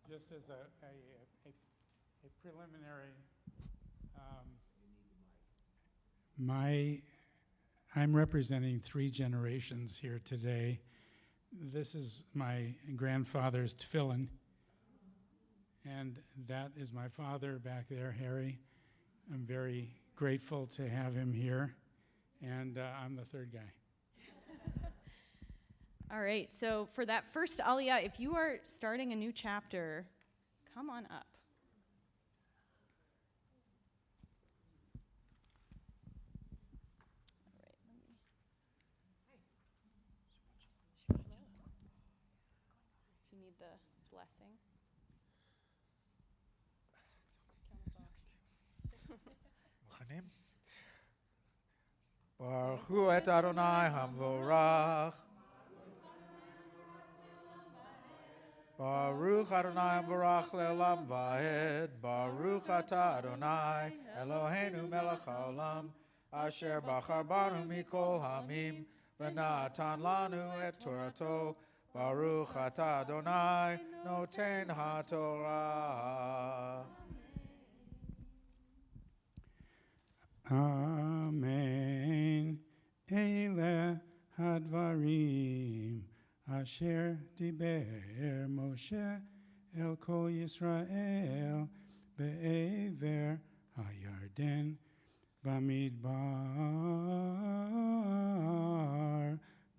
Just as a preliminary, I'm representing 3 generations here today. This is my grandfather's tefillin, and that is my father back there, Harry. I'm very grateful to have him here, and I'm the third guy. All right, so for that first Aliyah, if you are starting a new chapter, come on up. All right, if you need the blessing. מוכנים? ברכו את אדוני המבורך. Baruch Adonai Barach Le'olam Va'ed. Baruch Atah Adonai Eloheinu Melech HaOlam Asher Bachar Banu Mikol Hamim V'natan Lanu Et Torato. Baruch Atah Adonai Noten HaTorah. Amen. Ele hadvarim asher diber Moshe el kol Yisrael be'ever hayarden bamidbar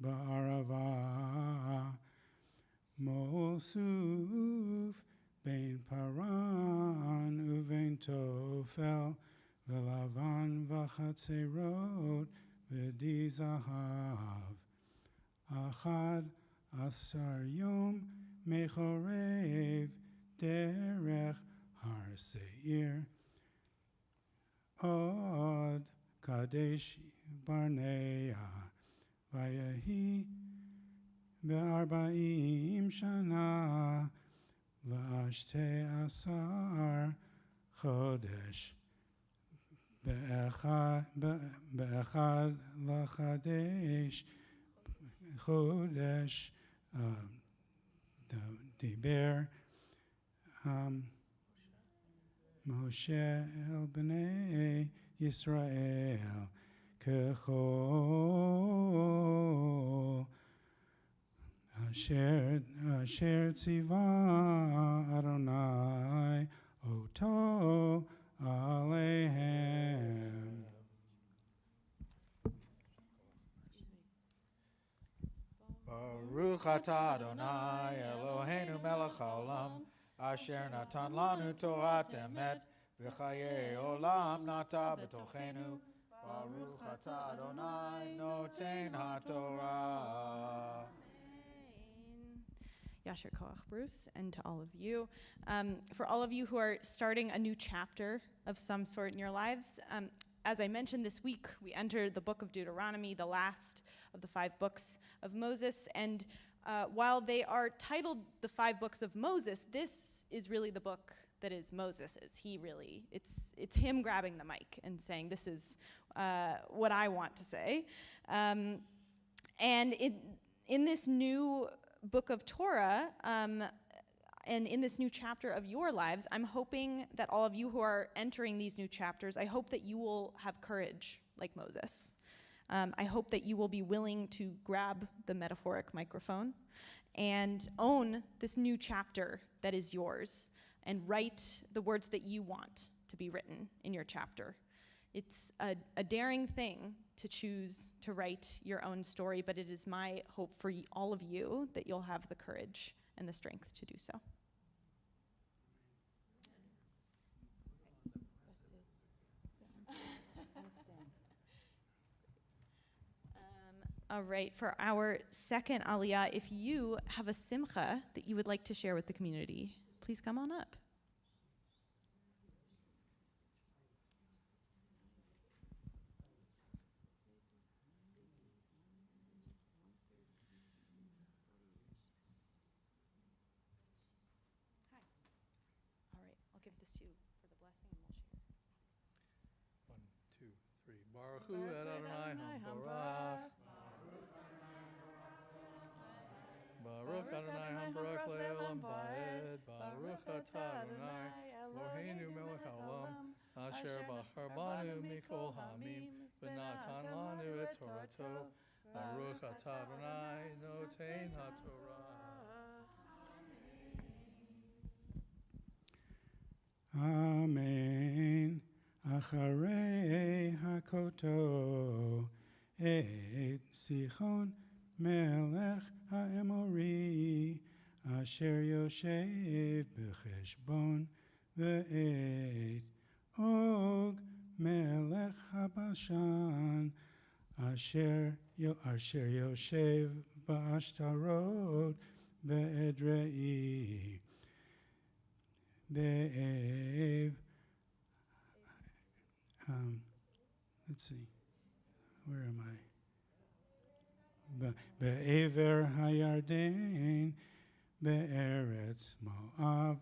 ba'arava mosuf bein paran uvein tofel v'lavan v'chatzerot v'di zahav achad asar yom mechorev derech har seir od kadesh barnea vayahi be'arba'im shana v'ashte asar chodesh באחד לחדש חודש דיבר משה אל בני ישראל ככל אשר ציווה אדוני אותו עליהם. Baruch atah Adonai Eloheinu melech haolam asher natan lanu torat emet v'chayei olam nata b'tochenu. Baruch atah Adonai noten haTorah. Yasher Koach, Bruce, and to all of you. For all of you who are starting a new chapter of some sort in your lives, as I mentioned this week, we entered the book of Deuteronomy, the last of the 5 books of Moses. And while they are titled the 5 books of Moses, this is really the book that is Moses's. It's him grabbing the mic and saying, this is what I want to say. And in this new book of Torah, and in this new chapter of your lives, I'm hoping that all of you who are entering these new chapters, I hope that you will have courage like Moses. I hope that you will be willing to grab the metaphoric microphone and own this new chapter that is yours and write the words that you want to be written in your chapter. It's a daring thing to choose to write your own story, but it is my hope for all of you that you'll have the courage and the strength to do so. All right, for our second aliyah, if you have a simcha that you would like to share with the community, please come on up. Hi. All right, I'll give this to you for the blessing and we'll share. 1, 2, 3. Baruch hu et Adonai hambarach. Baruch Adonai hambarach le'olam va'ed. Baruch atah Adonai Eloheinu melech haolam. Asher bachar banu mikol hamim. V'natan lanu et Torato. Baruch atah Adonai noten haTorah. Amen. Acharei hakoto et Sichon melech haEmori asher yoshev b'cheshbon ve'et Og melech habashan asher yoshev ba'ashtarot ve'edrei Be'ev, let's see, where am I? Be'ever hayarden, be'eretz Moav,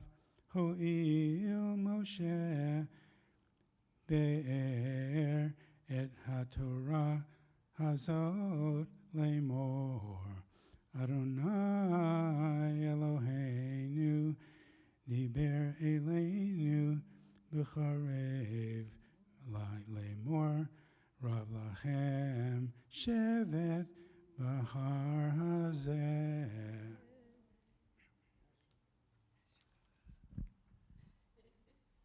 ho'il Moshe, be'er et haTorah hazot lemor, Adonai Eloheinu, Diber Eleinu b'charev lemor rav lachem shevet b'har hazeh.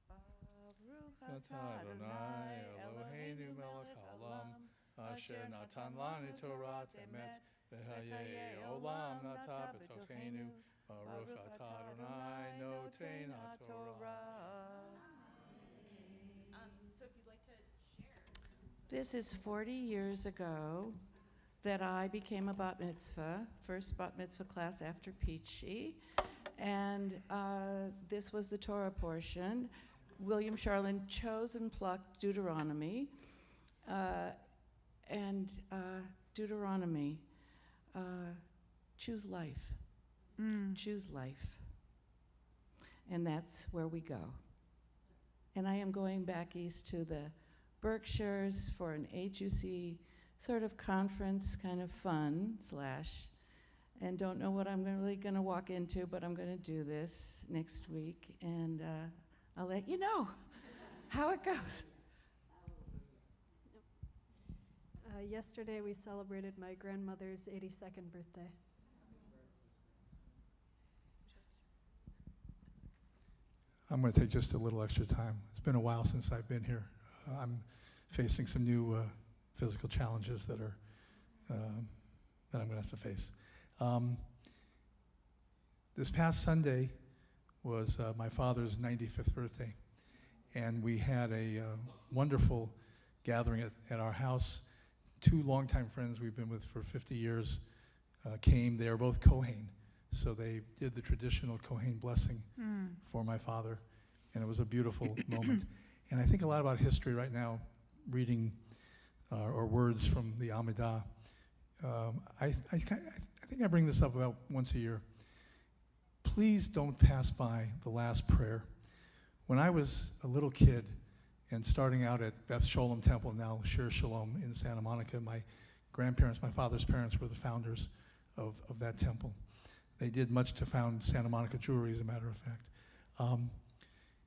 Baruch atah Adonai Eloheinu melech haolam asher natan lanu Torah emet v'hayei olam nata b'tochenu. Baruch atah Adonai noten haTorah. So if you'd like to share. This is 40 years ago that I became a bat mitzvah, first bat mitzvah class after Peachy. And this was the Torah portion. William Charlin chose and plucked Deuteronomy. Deuteronomy, choose life. Choose life. And that's where we go. And I am going back east to the Berkshires for an HUC sort of conference, kind of fun / and don't know what I'm really going to walk into, but I'm going to do this next week, and I'll let you know how it goes. Yesterday we celebrated my grandmother's 82nd birthday. I'm going to take just a little extra time. It's been a while since I've been here. I'm facing some new physical challenges that I'm going to have to face. This past Sunday was my father's 95th birthday, and we had a wonderful gathering at our house. 2 longtime friends we've been with for 50 years came. They are both Kohen, so they did the traditional Kohen blessing for my father, and it was a beautiful moment. And I think a lot about history right now, reading or words from the Amidah. I think I bring this up about once a year. Please don't pass by the last prayer. When I was a little kid and starting out at Beth Sholem Temple, now Shir Shalom in Santa Monica, my grandparents, my father's parents, were the founders of that temple. They did much to found Santa Monica Jewelry, as a matter of fact.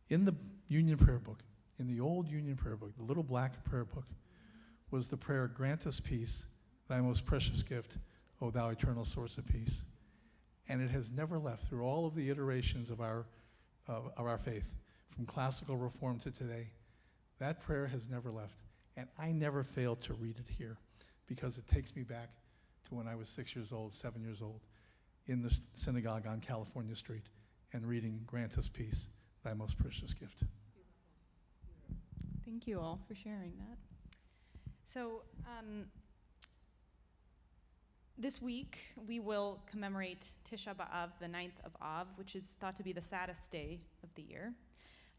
In the Union Prayer Book, in the old Union Prayer Book, the little black prayer book, was the prayer, "Grant us peace, thy most precious gift, O thou eternal source of peace." And it has never left through all of the iterations of our faith, from classical reform to today. That prayer has never left. And I never fail to read it here because it takes me back to when I was 6 years old, 7 years old, in the synagogue on California Street and reading Grant Us Peace, Thy Most Precious Gift. Thank you all for sharing that. So this week we will commemorate Tisha B'Av, the 9th of Av, which is thought to be the saddest day of the year.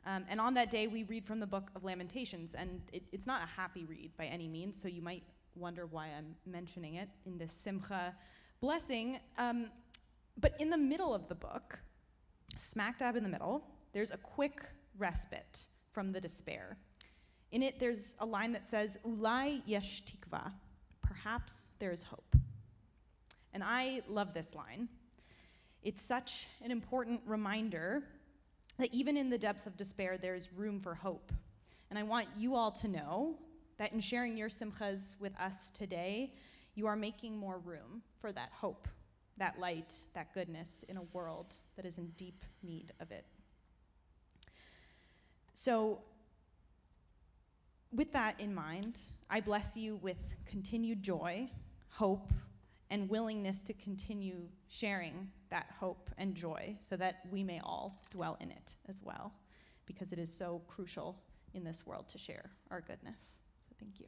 And on that day we read from the book of Lamentations, and it's not a happy read by any means, so you might wonder why I'm mentioning it in this Simcha blessing. But in the middle of the book, smack dab in the middle, there's a quick respite from the despair. In it, there's a line that says, Ulai yesh tikva, perhaps there is hope. And I love this line. It's such an important reminder that even in the depths of despair, there's room for hope. And I want you all to know that in sharing your simchas with us today, you are making more room for that hope, that light, that goodness in a world that is in deep need of it. So, with that in mind, I bless you with continued joy, hope, and willingness to continue sharing that hope and joy so that we may all dwell in it as well, because it is so crucial in this world to share our goodness. So thank you.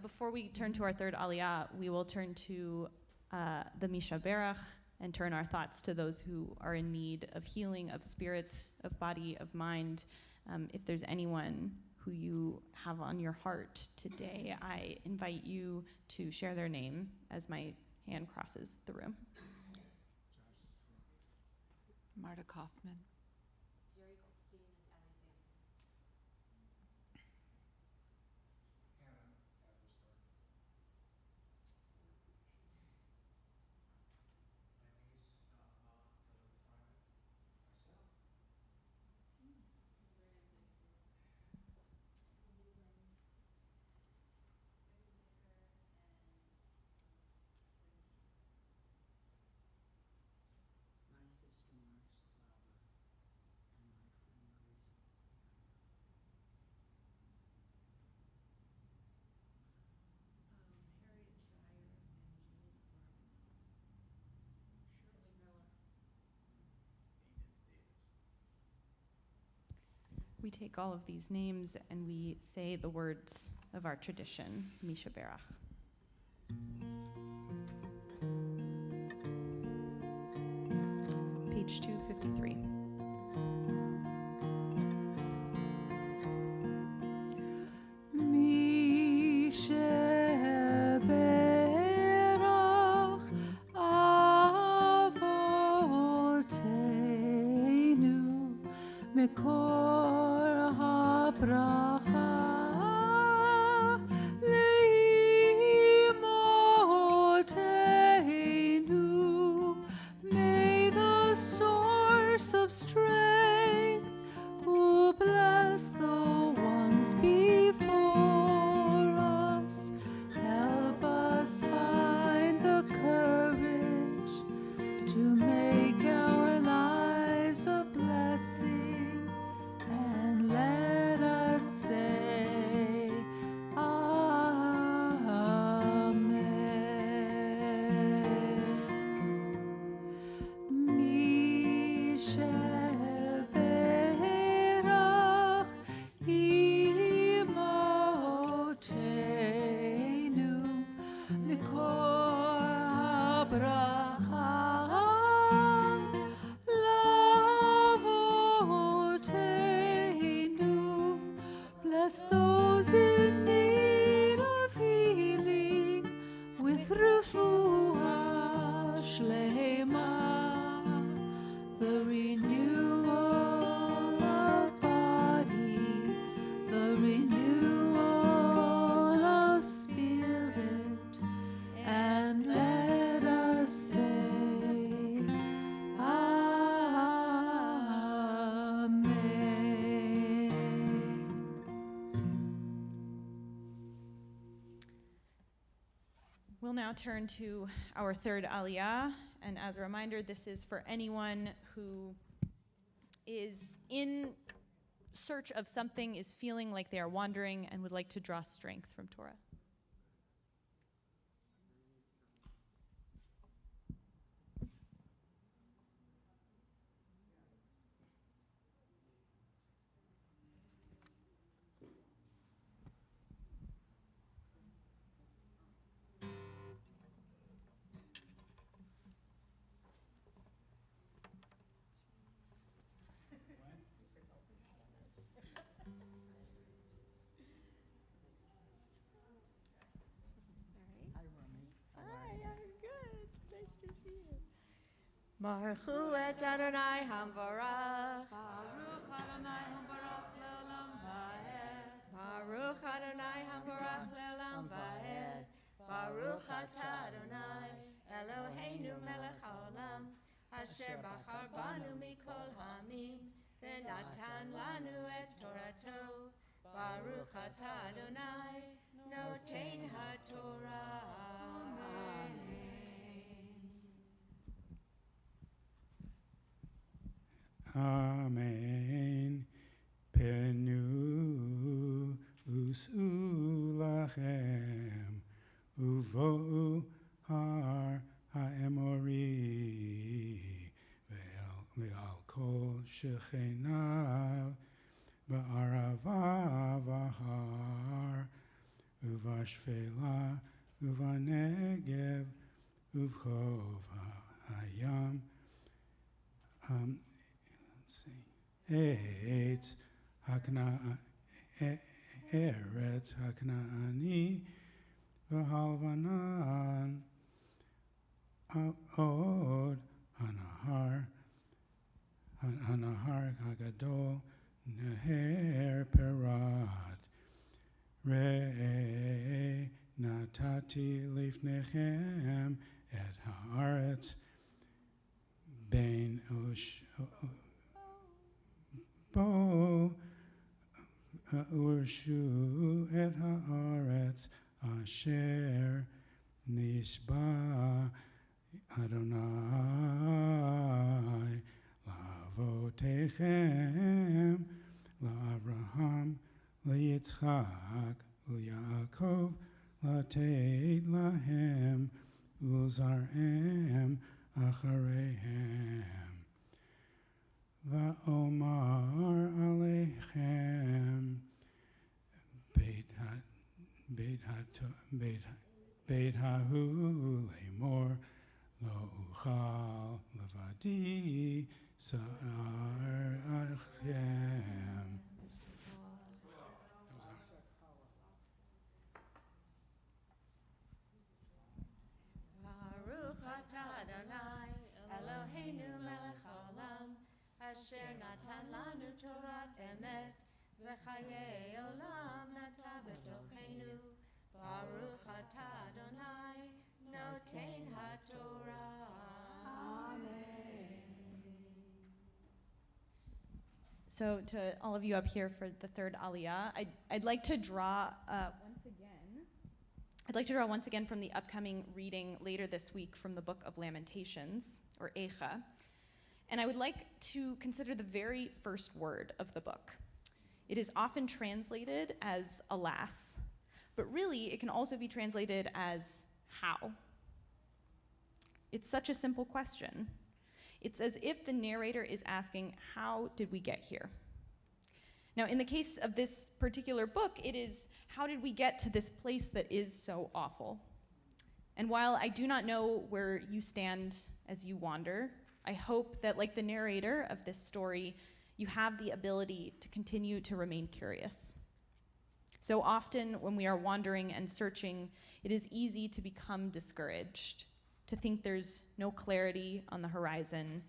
Before we turn to our third aliyah, we will turn to the Mishaberach and turn our thoughts to those who are in need of healing, of spirit, of body, of mind. If there's anyone who you have on your heart today, I invite you to share their name as my hand crosses the room. Marta Kaufman. We take all of these names and we say the words of our tradition, Mishaberach. Page 253. Mishaberach Avoteinu Mikor habracha leimoteinu. May the source of strength who bless the ones before us help us find the courage to make our lives a blessing, and let us say Amen. Mishaberach Imoteinu Mikor habracha Lavoteinu. Bless those in need of healing with refuah shlema, the renewal of body, the renewal of spirit, and let us say Amen. We'll now turn to our third aliyah And as a reminder, this is for anyone who is in search of something, is feeling like they are wandering, and would like to draw strength from Torah. Baruch hu et Adonai Hamvarach. Baruch Adonai Hambarach le'olam va'ed. Baruch Adonai Hamvarach le'olam va'ed. Baruch atah Adonai Eloheinu melech haolam asher bachar banu mikol ha'amim v'natan lanu et Torato. Baruch atah Adonai noten haTorah. Amen. Amen. Penu usulachem uvo har ha'emori ve'al kol shechenav ba'arava v'har uvashfela uvanegev uvchov hayam. Let's see. Eitz Eretz Haknaani v'halvanan od hanahar hagadol neher perat re'eh natati lifnechem et haaretz bein bo urshu et haaretz asher nishba Adonai lavotechem la'Avraham le'Yitzchak u'Yaakov latet lahem u'zar'em achareihem va'omar aleichem beit hahu le'mor lo uchal levadi sa'ar achem. Baruch atah Adonai Eloheinu melech haolam asher natan lanu Torat emet v'chayei olam nata b'tochenu. Baruch atah Adonai noten haTorah. Amen. So to all of you up here for the third Aliyah, I'd like to draw once again from the upcoming reading later this week from the Book of Lamentations, or Eicha. And I would like to consider the very first word of the book. It is often translated as alas, but really it can also be translated as how. It's such a simple question. It's as if the narrator is asking, how did we get here? Now, in the case of this particular book, it is, how did we get to this place that is so awful? And while I do not know where you stand as you wander, I hope that, like the narrator of this story, you have the ability to continue to remain curious. So often when we are wandering and searching, it is easy to become discouraged, to think there's no clarity on the horizon.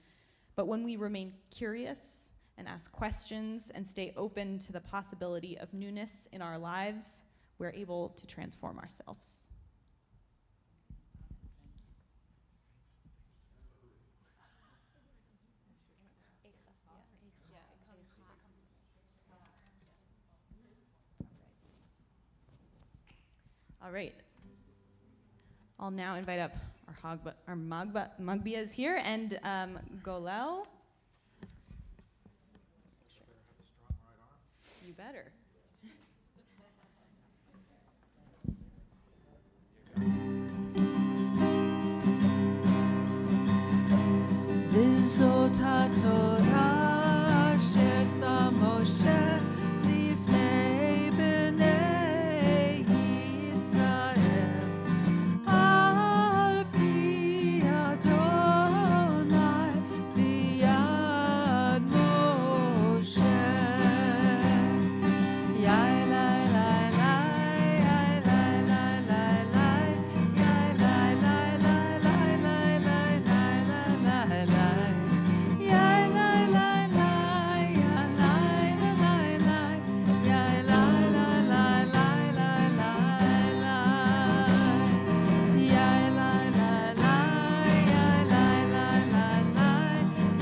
But when we remain curious and ask questions and stay open to the possibility of newness in our lives, we're able to transform ourselves. All right. I'll now invite up Magbia is here, and Golel. You better. V'zota Torah asher sa Moshe lifnei bnei Yisrael al pi Adonai b'yad Moshe. Yai lai lai lai, yai lai lai lai lai, yai lai lai lai lai lai lai lai lai lai. Yai lai lai lai, yai lai lai lai, yai lai lai lai lai lai lai lai. Yai lai lai lai, yai lai lai lai lai,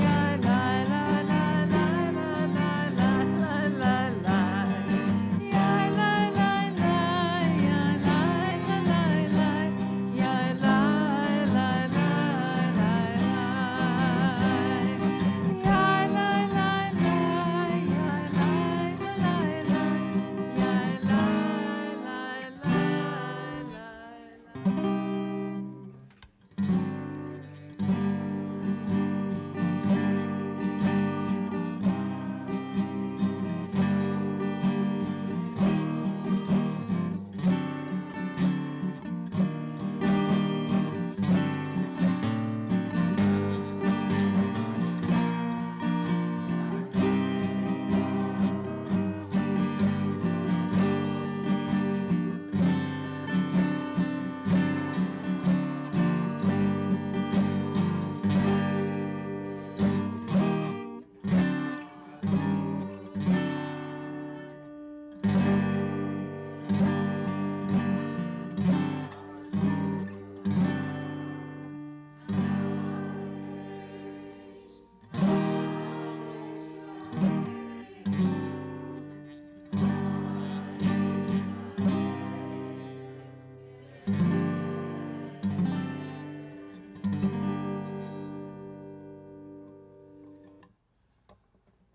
yai lai lai lai lai lai lai lai lai. Yai lai lai lai, yai lai lai lai lai, yai lai lai lai lai lai. Yai lai lai lai, yai lai lai lai, yai lai lai lai.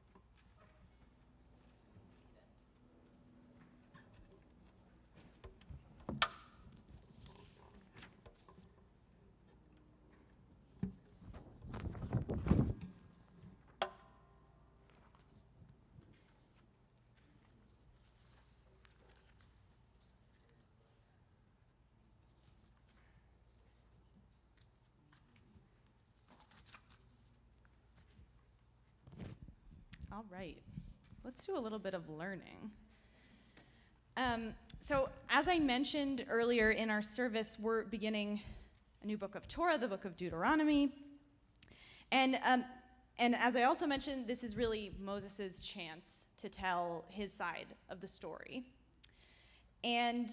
All right, let's do a little bit of learning. So as I mentioned earlier in our service, we're beginning a new book of Torah, the book of Deuteronomy. And as I also mentioned, this is really Moses' chance to tell his side of the story. And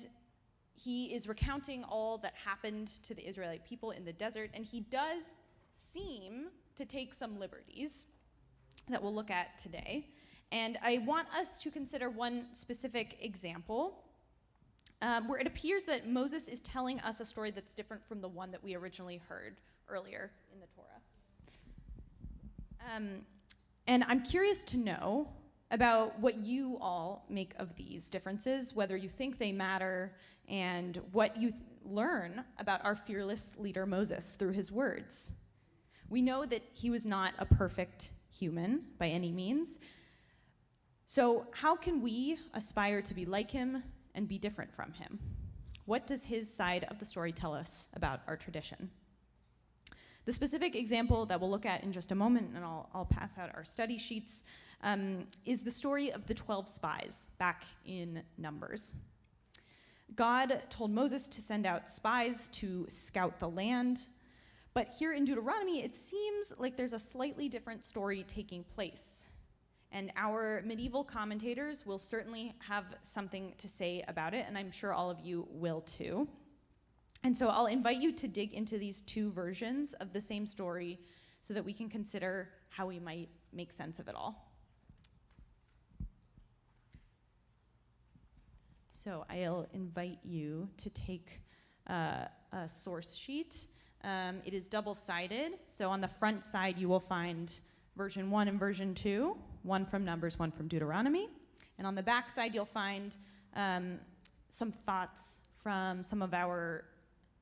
he is recounting all that happened to the Israelite people in the desert, and he does seem to take some liberties that we'll look at today. And I want us to consider one specific example where it appears that Moses is telling us a story that's different from the one that we originally heard earlier in the Torah. And I'm curious to know about what you all make of these differences, whether you think they matter, and what you learn about our fearless leader Moses through his words. We know that he was not a perfect human by any means. So how can we aspire to be like him and be different from him? What does his side of the story tell us about our tradition? The specific example that we'll look at in just a moment, and I'll pass out our study sheets, is the story of the 12 spies back in Numbers. God told Moses to send out spies to scout the land, but here in Deuteronomy, it seems like there's a slightly different story taking place. And our medieval commentators will certainly have something to say about it, and I'm sure all of you will too. And so I'll invite you to dig into these two versions of the same story so that we can consider how we might make sense of it all. So I'll invite you to take a source sheet It is double-sided, so on the front side you will find version 1 and version 2, one from Numbers, one from Deuteronomy. And on the back side you'll find some thoughts from some of our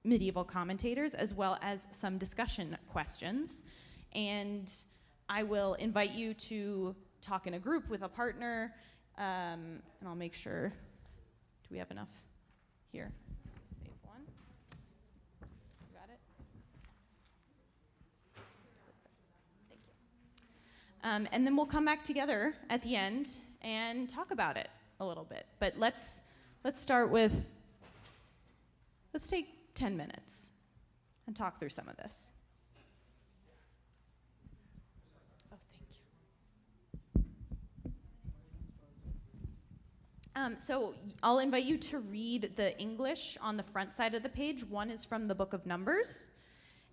medieval commentators, as well as some discussion questions. And I will invite you to talk in a group with a partner, and I'll make sure, do we have enough here? Save one. You got it? Thank you. And then we'll come back together at the end and talk about it a little bit. But let's start with, let's take 10 minutes and talk through some of this. Oh, thank you. So I'll invite you to read the English on the front side of the page. One is from the book of Numbers,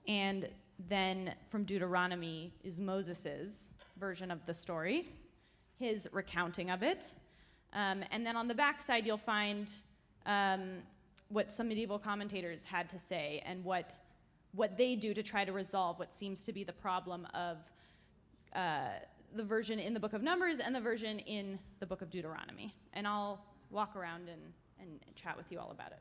and then from Deuteronomy is Moses's version of the story, his recounting of it. And then on the back side, you'll find what some medieval commentators had to say and what they do to try to resolve what seems to be the problem of the version in the book of Numbers and the version in the book of Deuteronomy. And I'll walk around and chat with you all about it.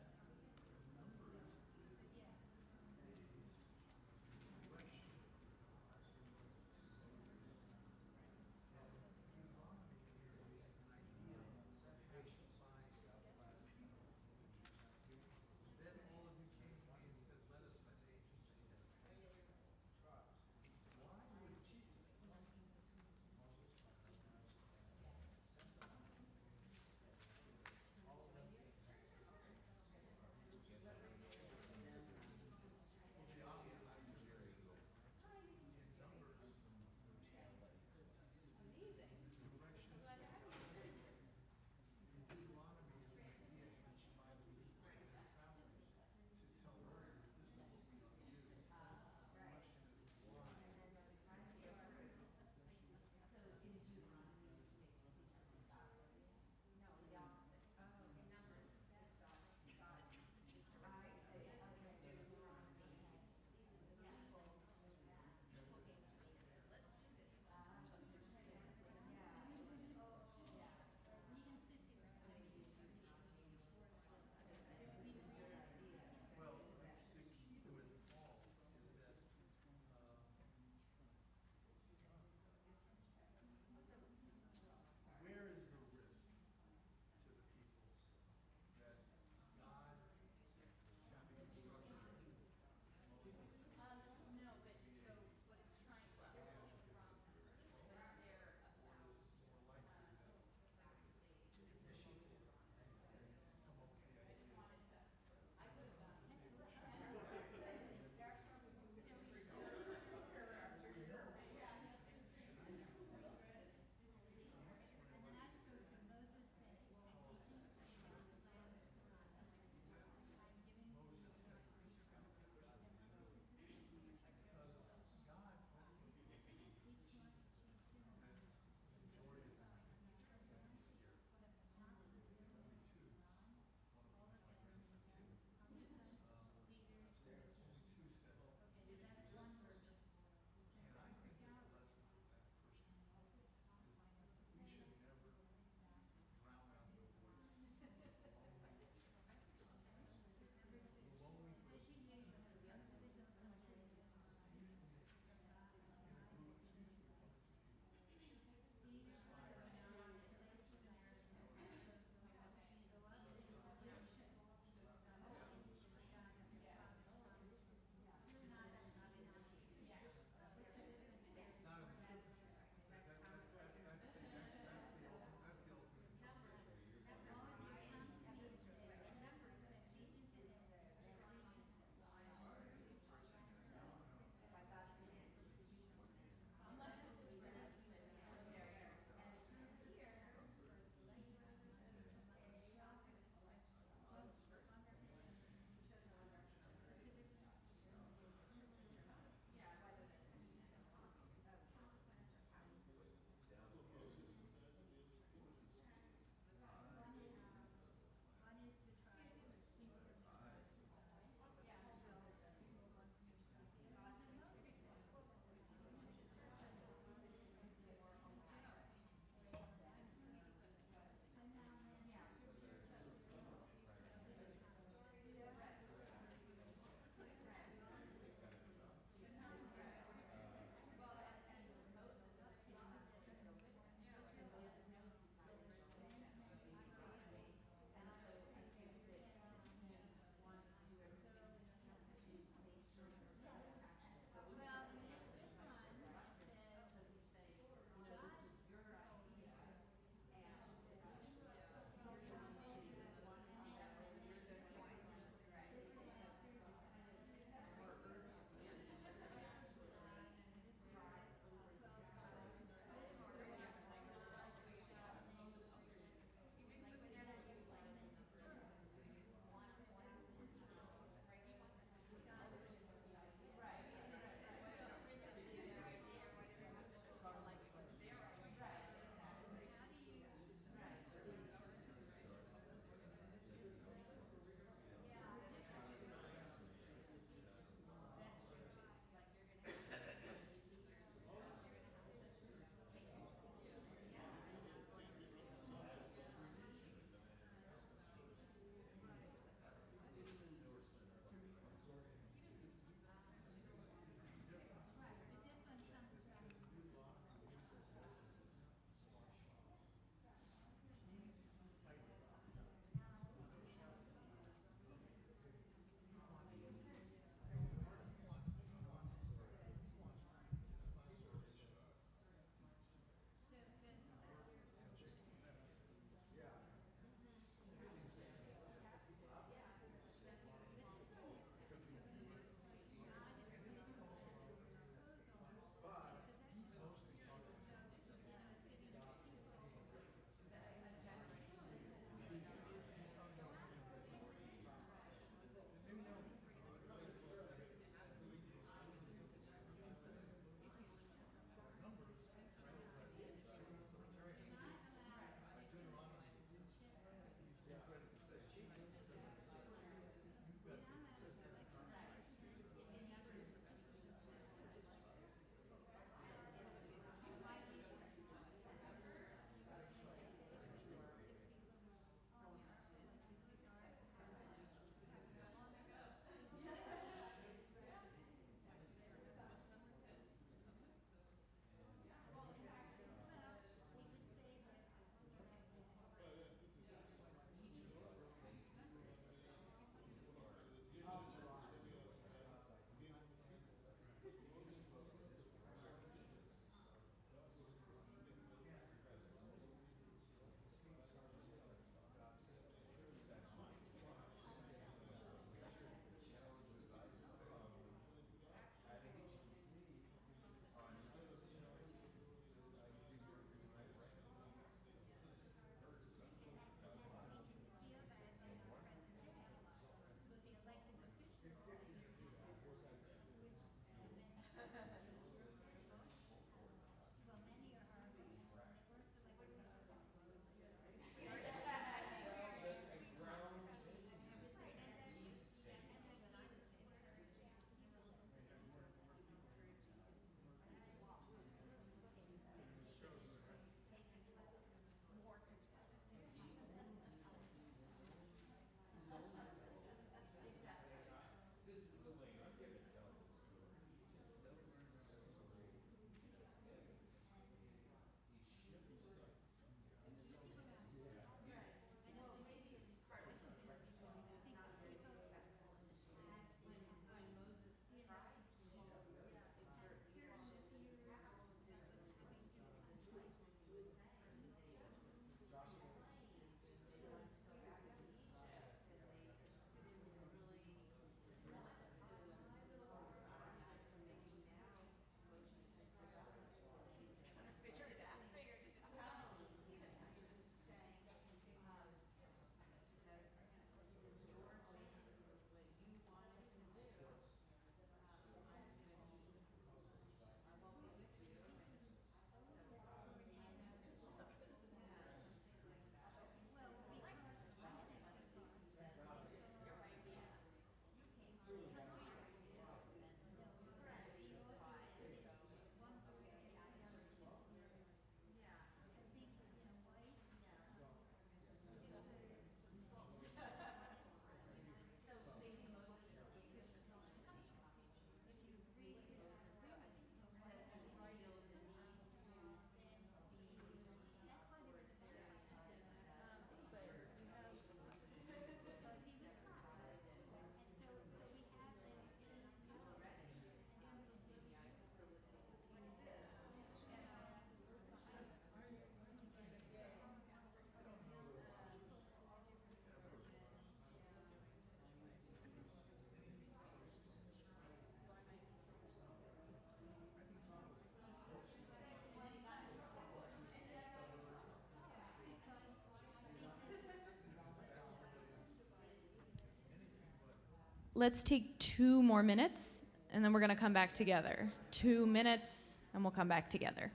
let's take 2 more minutes, and then we're going to come back together. 2 minutes, and we'll come back together.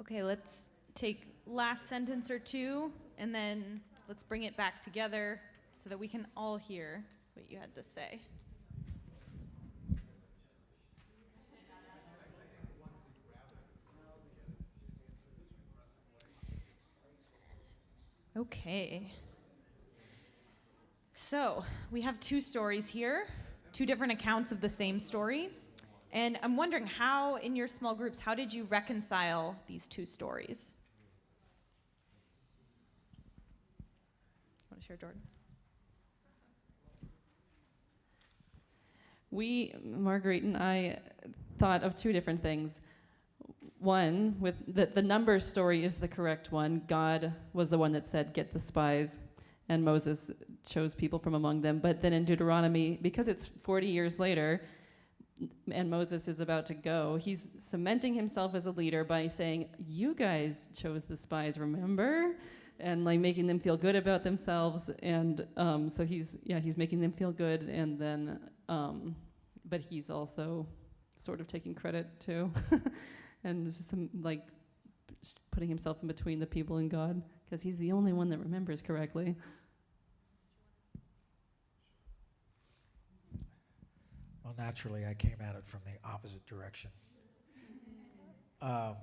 Okay, let's take last sentence or two, and then let's bring it back together so that we can all hear what you had to say. Okay. So, we have 2 stories here, 2 different accounts of the same story. And I'm wondering how, in your small groups, how did you reconcile these 2 stories? Want to share, Jordan? Marguerite and I, thought of 2 different things. One, with the Numbers story is the correct one. God was the one that said, get the spies, and Moses chose people from among them. But then in Deuteronomy, because it's 40 years later, and Moses is about to go, he's cementing himself as a leader by saying, you guys chose the spies, remember? And like making them feel good about themselves. And so he's making them feel good. And then, but he's also sort of taking credit too. And just putting himself in between the people and God, because he's the only one that remembers correctly. Well, naturally, I came at it from the opposite direction. I'm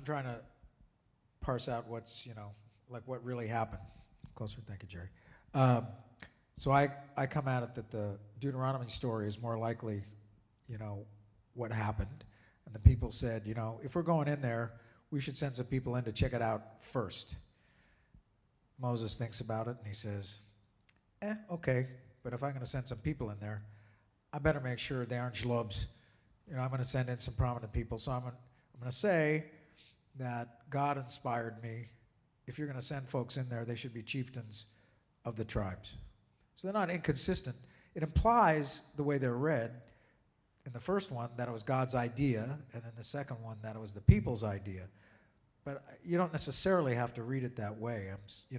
trying to parse out what's, what really happened. Closer, thank you, Jerry. So I come at it that the Deuteronomy story is more likely, what happened. And the people said, if we're going in there, we should send some people in to check it out first. Moses thinks about it and he says, okay, but if I'm going to send some people in there, I better make sure they aren't schlubs. I'm going to send in some prominent people. So I'm going to say that God inspired me. If you're going to send folks in there, they should be chieftains of the tribes. So they're not inconsistent. It implies, the way they're read, in the first one, that it was God's idea, and in the second one, that it was the people's idea. But you don't necessarily have to read it that way.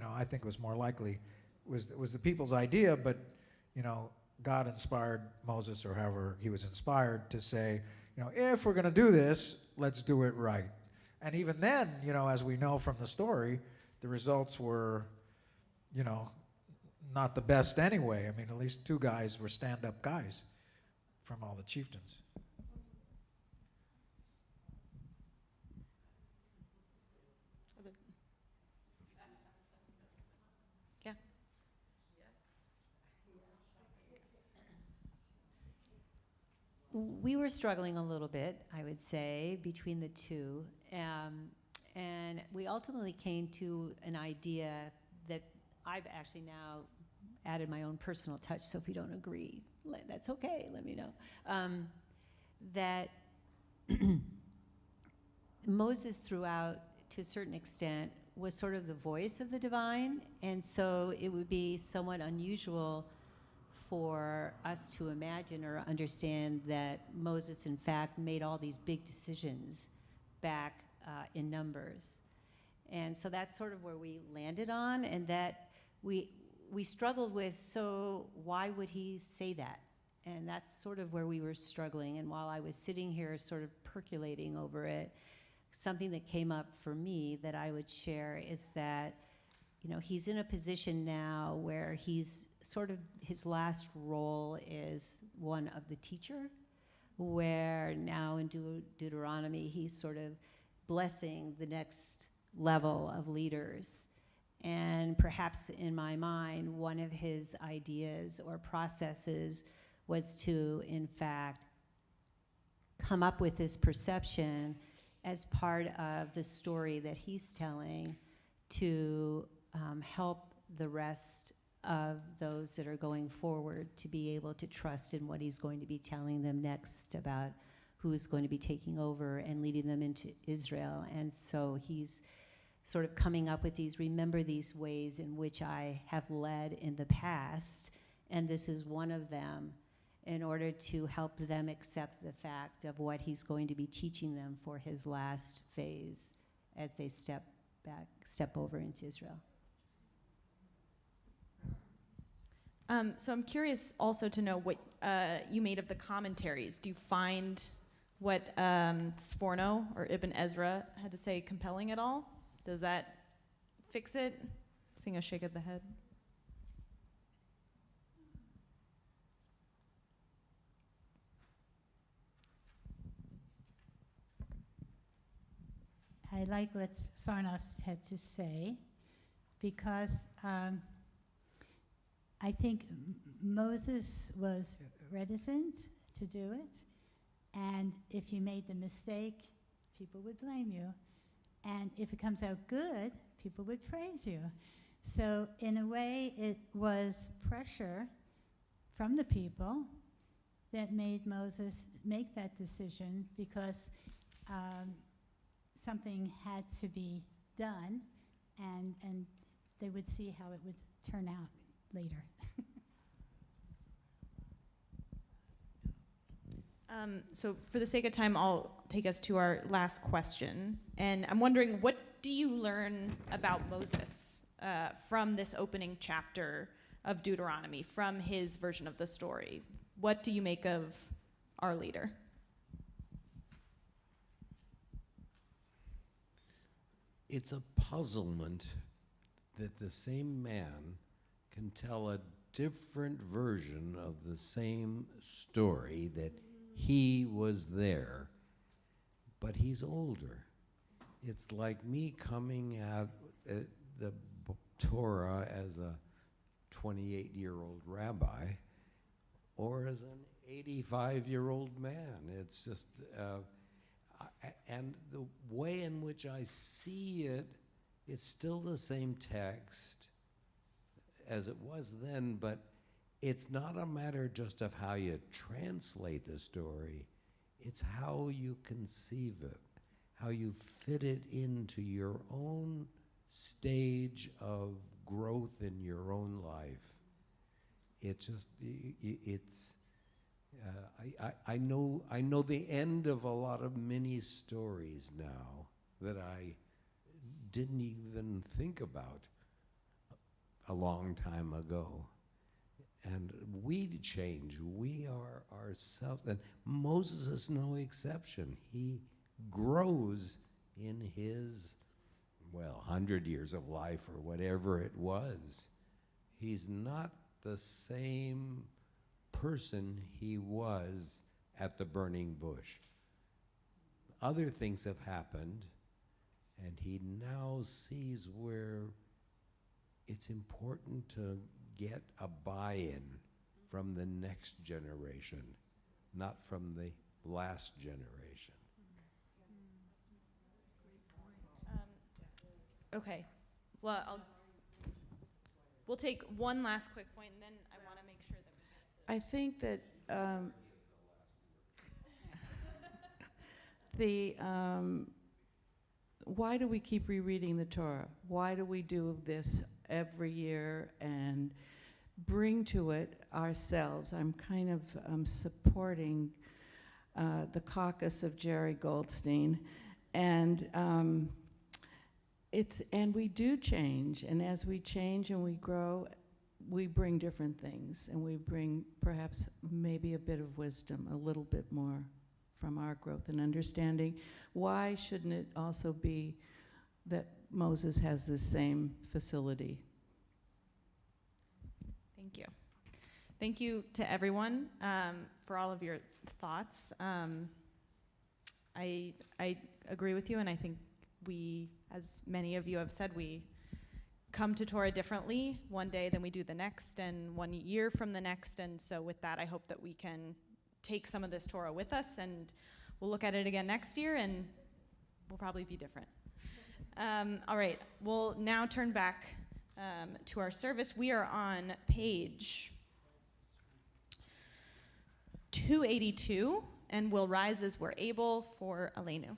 I think it was more likely was the people's idea, but, God inspired Moses, or however he was inspired, to say, if we're going to do this, let's do it right. And even then, as we know from the story, the results were, not the best anyway. I mean, at least 2 guys were stand-up guys from all the chieftains. Yeah. We were struggling a little bit, I would say, between the 2. And we ultimately came to an idea that I've actually now added my own personal touch, so if you don't agree, that's okay, let me know. That Moses throughout, to a certain extent, was sort of the voice of the divine, and so it would be somewhat unusual for us to imagine or understand that Moses, in fact, made all these big decisions back in Numbers. And so that's sort of where we landed on, and that we struggled with, so why would he say that? And that's sort of where we were struggling. And while I was sitting here sort of percolating over it, something that came up for me that I would share is that, you know, he's in a position now where he's sort of, his last role is one of the teacher, where now in Deuteronomy, he's sort of blessing the next level of leaders. And perhaps in my mind, one of his ideas or processes was to, in fact, come up with this perception as part of the story that he's telling to help the rest of those that are going forward to be able to trust in what he's going to be telling them next about who's going to be taking over and leading them into Israel. And so he's sort of coming up with these, remember these ways in which I have led in the past, and this is one of them, in order to help them accept the fact of what he's going to be teaching them for his last phase as they step over into Israel. So I'm curious also to know what you made of the commentaries. Do you find what Sforno or Ibn Ezra had to say compelling at all? Does that fix it? Seeing a shake of the head. I like what Sarnoff had to say, because I think Moses was reticent to do it, and if you made the mistake, people would blame you, and if it comes out good, people would praise you. So in a way, it was pressure from the people that made Moses make that decision, because something had to be done, and they would see how it would turn out later. So for the sake of time, I'll take us to our last question. And I'm wondering, what do you learn about Moses from this opening chapter of Deuteronomy, from his version of the story? What do you make of our leader? It's a puzzlement that the same man can tell a different version of the same story, that he was there, but he's older. It's like me coming at the Torah as a 28-year-old rabbi or as an 85-year-old man. It's just, and the way in which I see it, it's still the same text as it was then, but it's not a matter just of how you translate the story, it's how you conceive it, how you fit it into your own stage of growth in your own life. I know the end of a lot of mini stories now that I didn't even think about a long time ago. And we change, we are ourselves, and Moses is no exception. He grows in his, 100 years of life or whatever it was. He's not the same person he was at the burning bush. Other things have happened, and he now sees where it's important to get a buy-in from the next generation, not from the last generation. Okay. Well, we'll take one last quick point, and then I want to make sure that we get to I think that the why do we keep rereading the Torah? Why do we do this every year and bring to it ourselves? I'm kind of supporting the caucus of Jerry Goldstein, and we do change, and as we change and we grow, we bring different things, and we bring perhaps maybe a bit of wisdom, a little bit more from our growth and understanding. Why shouldn't it also be that Moses has the same facility? Thank you. Thank you to everyone for all of your thoughts. I agree with you, and I think we, as many of you have said, we come to Torah differently one day than we do the next, and 1 year from the next. And so with that, I hope that we can take some of this Torah with us, and we'll look at it again next year, and we'll probably be different. All right, we'll now turn back to our service. We are on page 282, and we'll rise as we're able for Aleinu.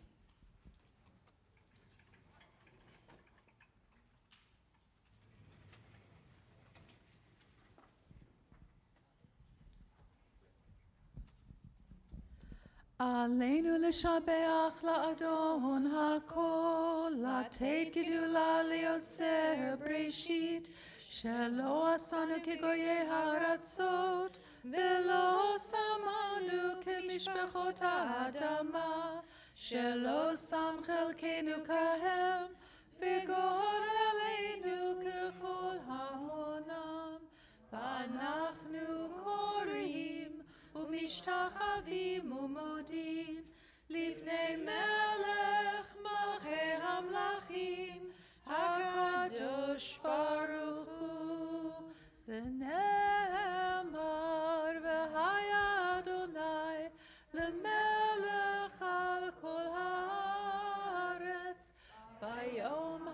עלינו לשבח לאדון הכל, לתת גדולה ליוצר בראשית, שלא עשנו כגויי הארצות, ולא שמנו כמשפחות האדמה, שלא שם חלקנו כהם, וגור עלינו ככל העולם, ואנחנו קוראים ומשתחווים ומודים לפני מלך מלכי המלכים הקדוש ברוך הוא, ונאמר והיה אדוני למלך על כל הארץ ביום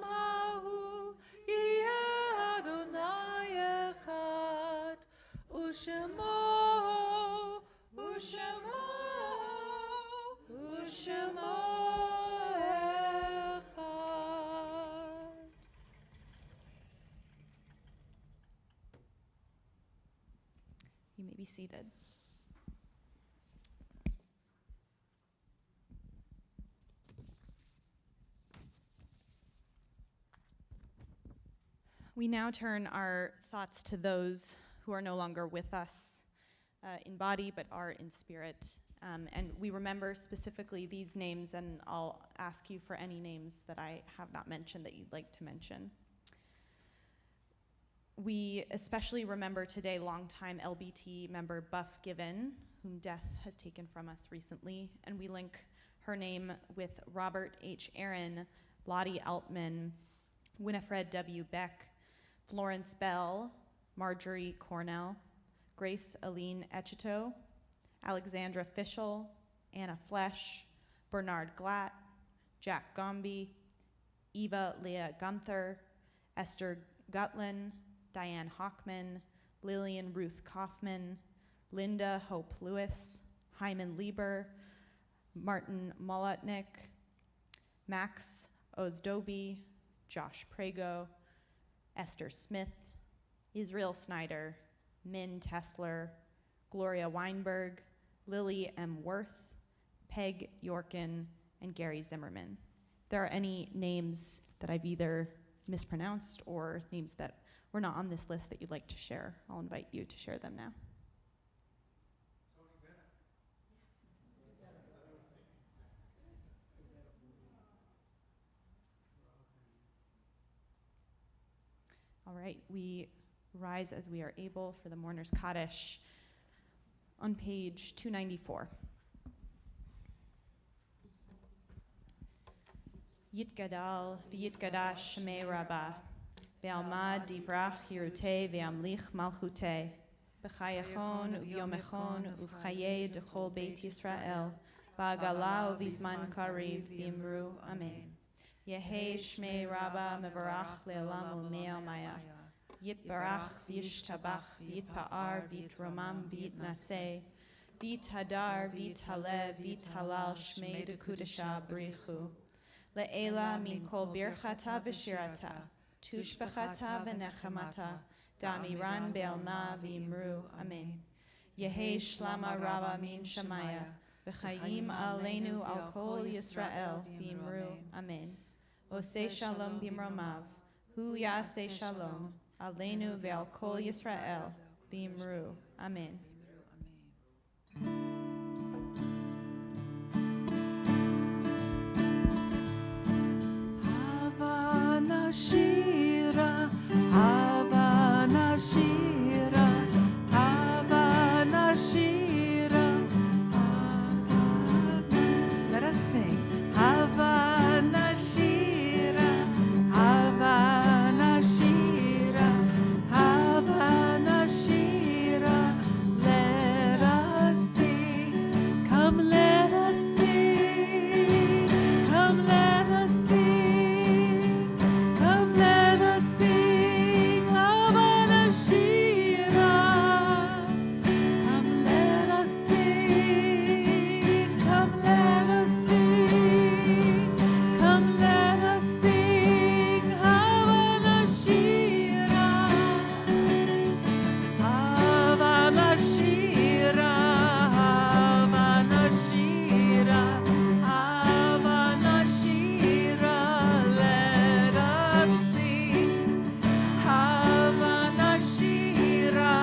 ההוא יהיה אדוני אחד ושמו אחד. You may be seated. We now turn our thoughts to those who are no longer with us in body but are in spirit. And we remember specifically these names, and I'll ask you for any names that I have not mentioned that you'd like to mention. We especially remember today longtime LBT member Buff Given, whom death has taken from us recently, and we link her name with Robert H. Aaron, Lottie Altman, Winifred W. Beck, Florence Bell, Marjorie Cornell, Grace Aline Echito, Alexandra Fischel, Anna Flesch, Bernard Glatt, Jack Gombe, Eva Leah Gunther, Esther Gutlin, Diane Hockman, Lillian Ruth Kaufman, Linda Hope Lewis, Hyman Lieber, Martin Molotnik, Max Ozdobi, Josh Prego, Esther Smith, Israel Snyder, Min Tesler, Gloria Weinberg, Lily M. Worth, Peg Yorkin, and Gary Zimmerman. If there are any names that I've either mispronounced or names that were not on this list that you'd like to share, I'll invite you to share them now. All right, we rise as we are able for the Mourner's Kaddish on page 294. Yitgadal v'yitgadash shemei Rabbah, ve'almad divrach hirutei ve'amlich malchutei, b'chayachon u'yomechon u'chayei d'chol Beit Yisrael, ba'agala u'vizman kariv v'imru amen. Yehei shmei Rabbah mevarach le'olam u'mei almaya. Yitbarach v'yishtabach v'yitpa'ar v'yitromam v'yitnaseh v'yithadar v'yithalev v'yithalal shmei dekudesha b'richu le'ela min kol birchata v'shirata tushbechata v'nechamata damiran be'alma v'imru amen. Yehi shlama rabba min shamaya v'chayim aleinu al kol Yisrael v'imru amen. Oseh shalom b'imromav hu yaseh shalom aleinu ve'al kol Yisrael v'imru amen. Havana Shira, Havana Shira, Havana Shira. Let us sing. Havana Shira, Havana Shira, Havana Shira. Let us sing. Come, let us sing. Come, let us sing. Come, let us sing. Havana Shira. Come, let us sing. Come, let us sing. Come, let us sing. Havana Shira. Havana Shira. Havana Shira. Havana Shira. Let us sing. Havana Shira.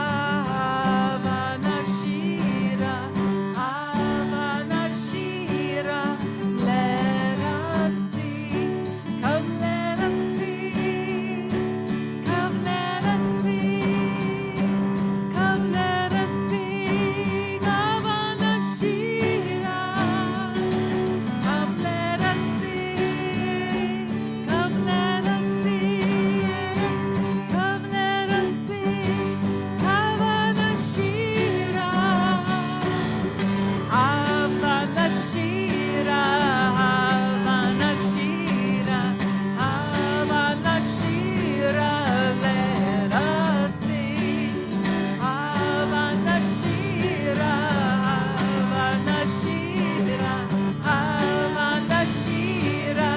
Havana Shira. Havana Shira. Let us sing. Come, let us sing. Come, let us sing. Come, let us sing. Havana Shira. Come, let us sing. Come, let us sing. Come, let us sing. Havana Shira. Havana Shira. Havana Shira. Havana Shira. Let us sing. Havana Shira. Havana Shira. Havana Shira.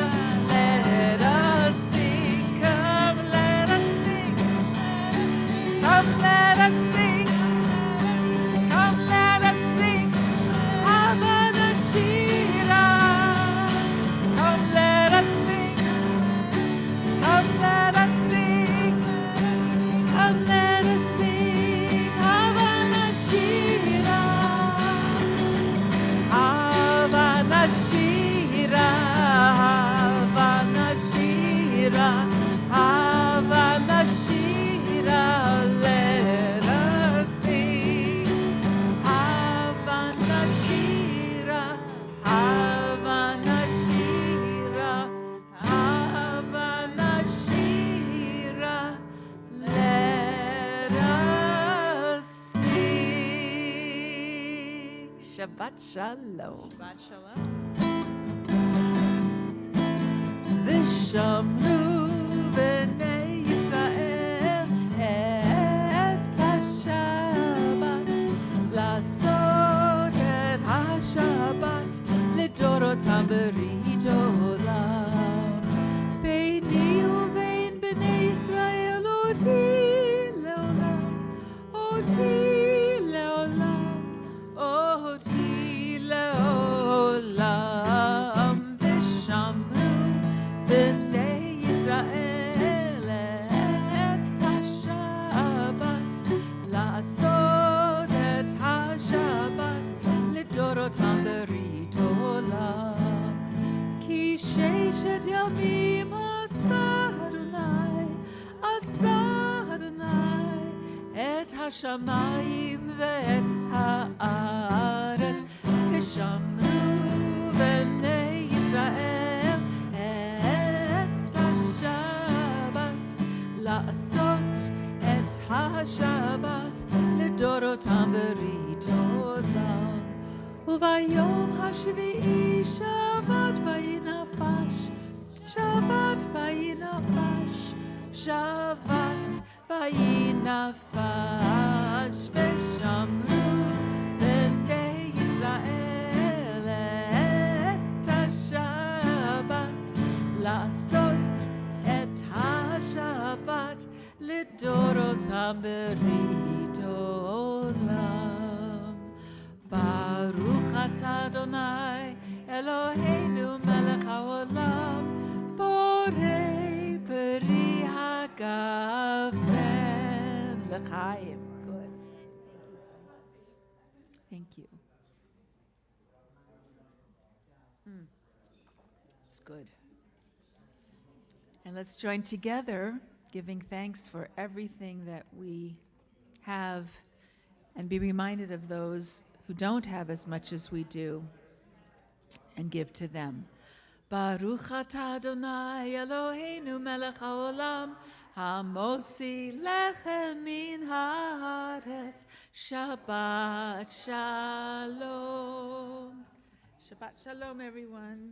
Let us sing. Come, let us sing. Come, let us sing. Come, let us sing. Havana Shira. Come, let us sing. Come, let us sing. Come, let us sing. Havana Shira. Havana Shira. Havana Shira. Havana Shira. Let us sing. Havana Shira. Havana Shira. Havana Shira. Let us sing. Shabbat Shalom. Shabbat shalom. V'shamru b'nei Yisrael et ha-Shabbat לעשות את השבת לדורותם ברית עולם. ביני ובין בני ישראל אותי לעולם, אותי לעולם, אותי לעולם. ושמרו בני ישראל את השבת לעשות את השבת לדורותם ברית עולם. כי ששת ימים עשה אדוני את השמיים ואת הארץ. ושמרו בני ישראל את השבת לעשות את השבת לדורותם ברית עולם. וביום השביעי שבת וינפש, שבת וינפש, שבת וינפש ושמרו בני ישראל את השבת, לעשות את השבת לדורותם ברית עולם. ברוך אתה אדוני אלוהינו מלך העולם, בורא פרי הגפן לחיים. Good. Thank you. It's good. And let's join together, giving thanks for everything that we have, and be reminded of those who don't have as much as we do, and give to them. Baruch atah Adonai Eloheinu melech haolam, hamotzi lechem min haaretz. Shabbat shalom. Shabbat shalom, everyone.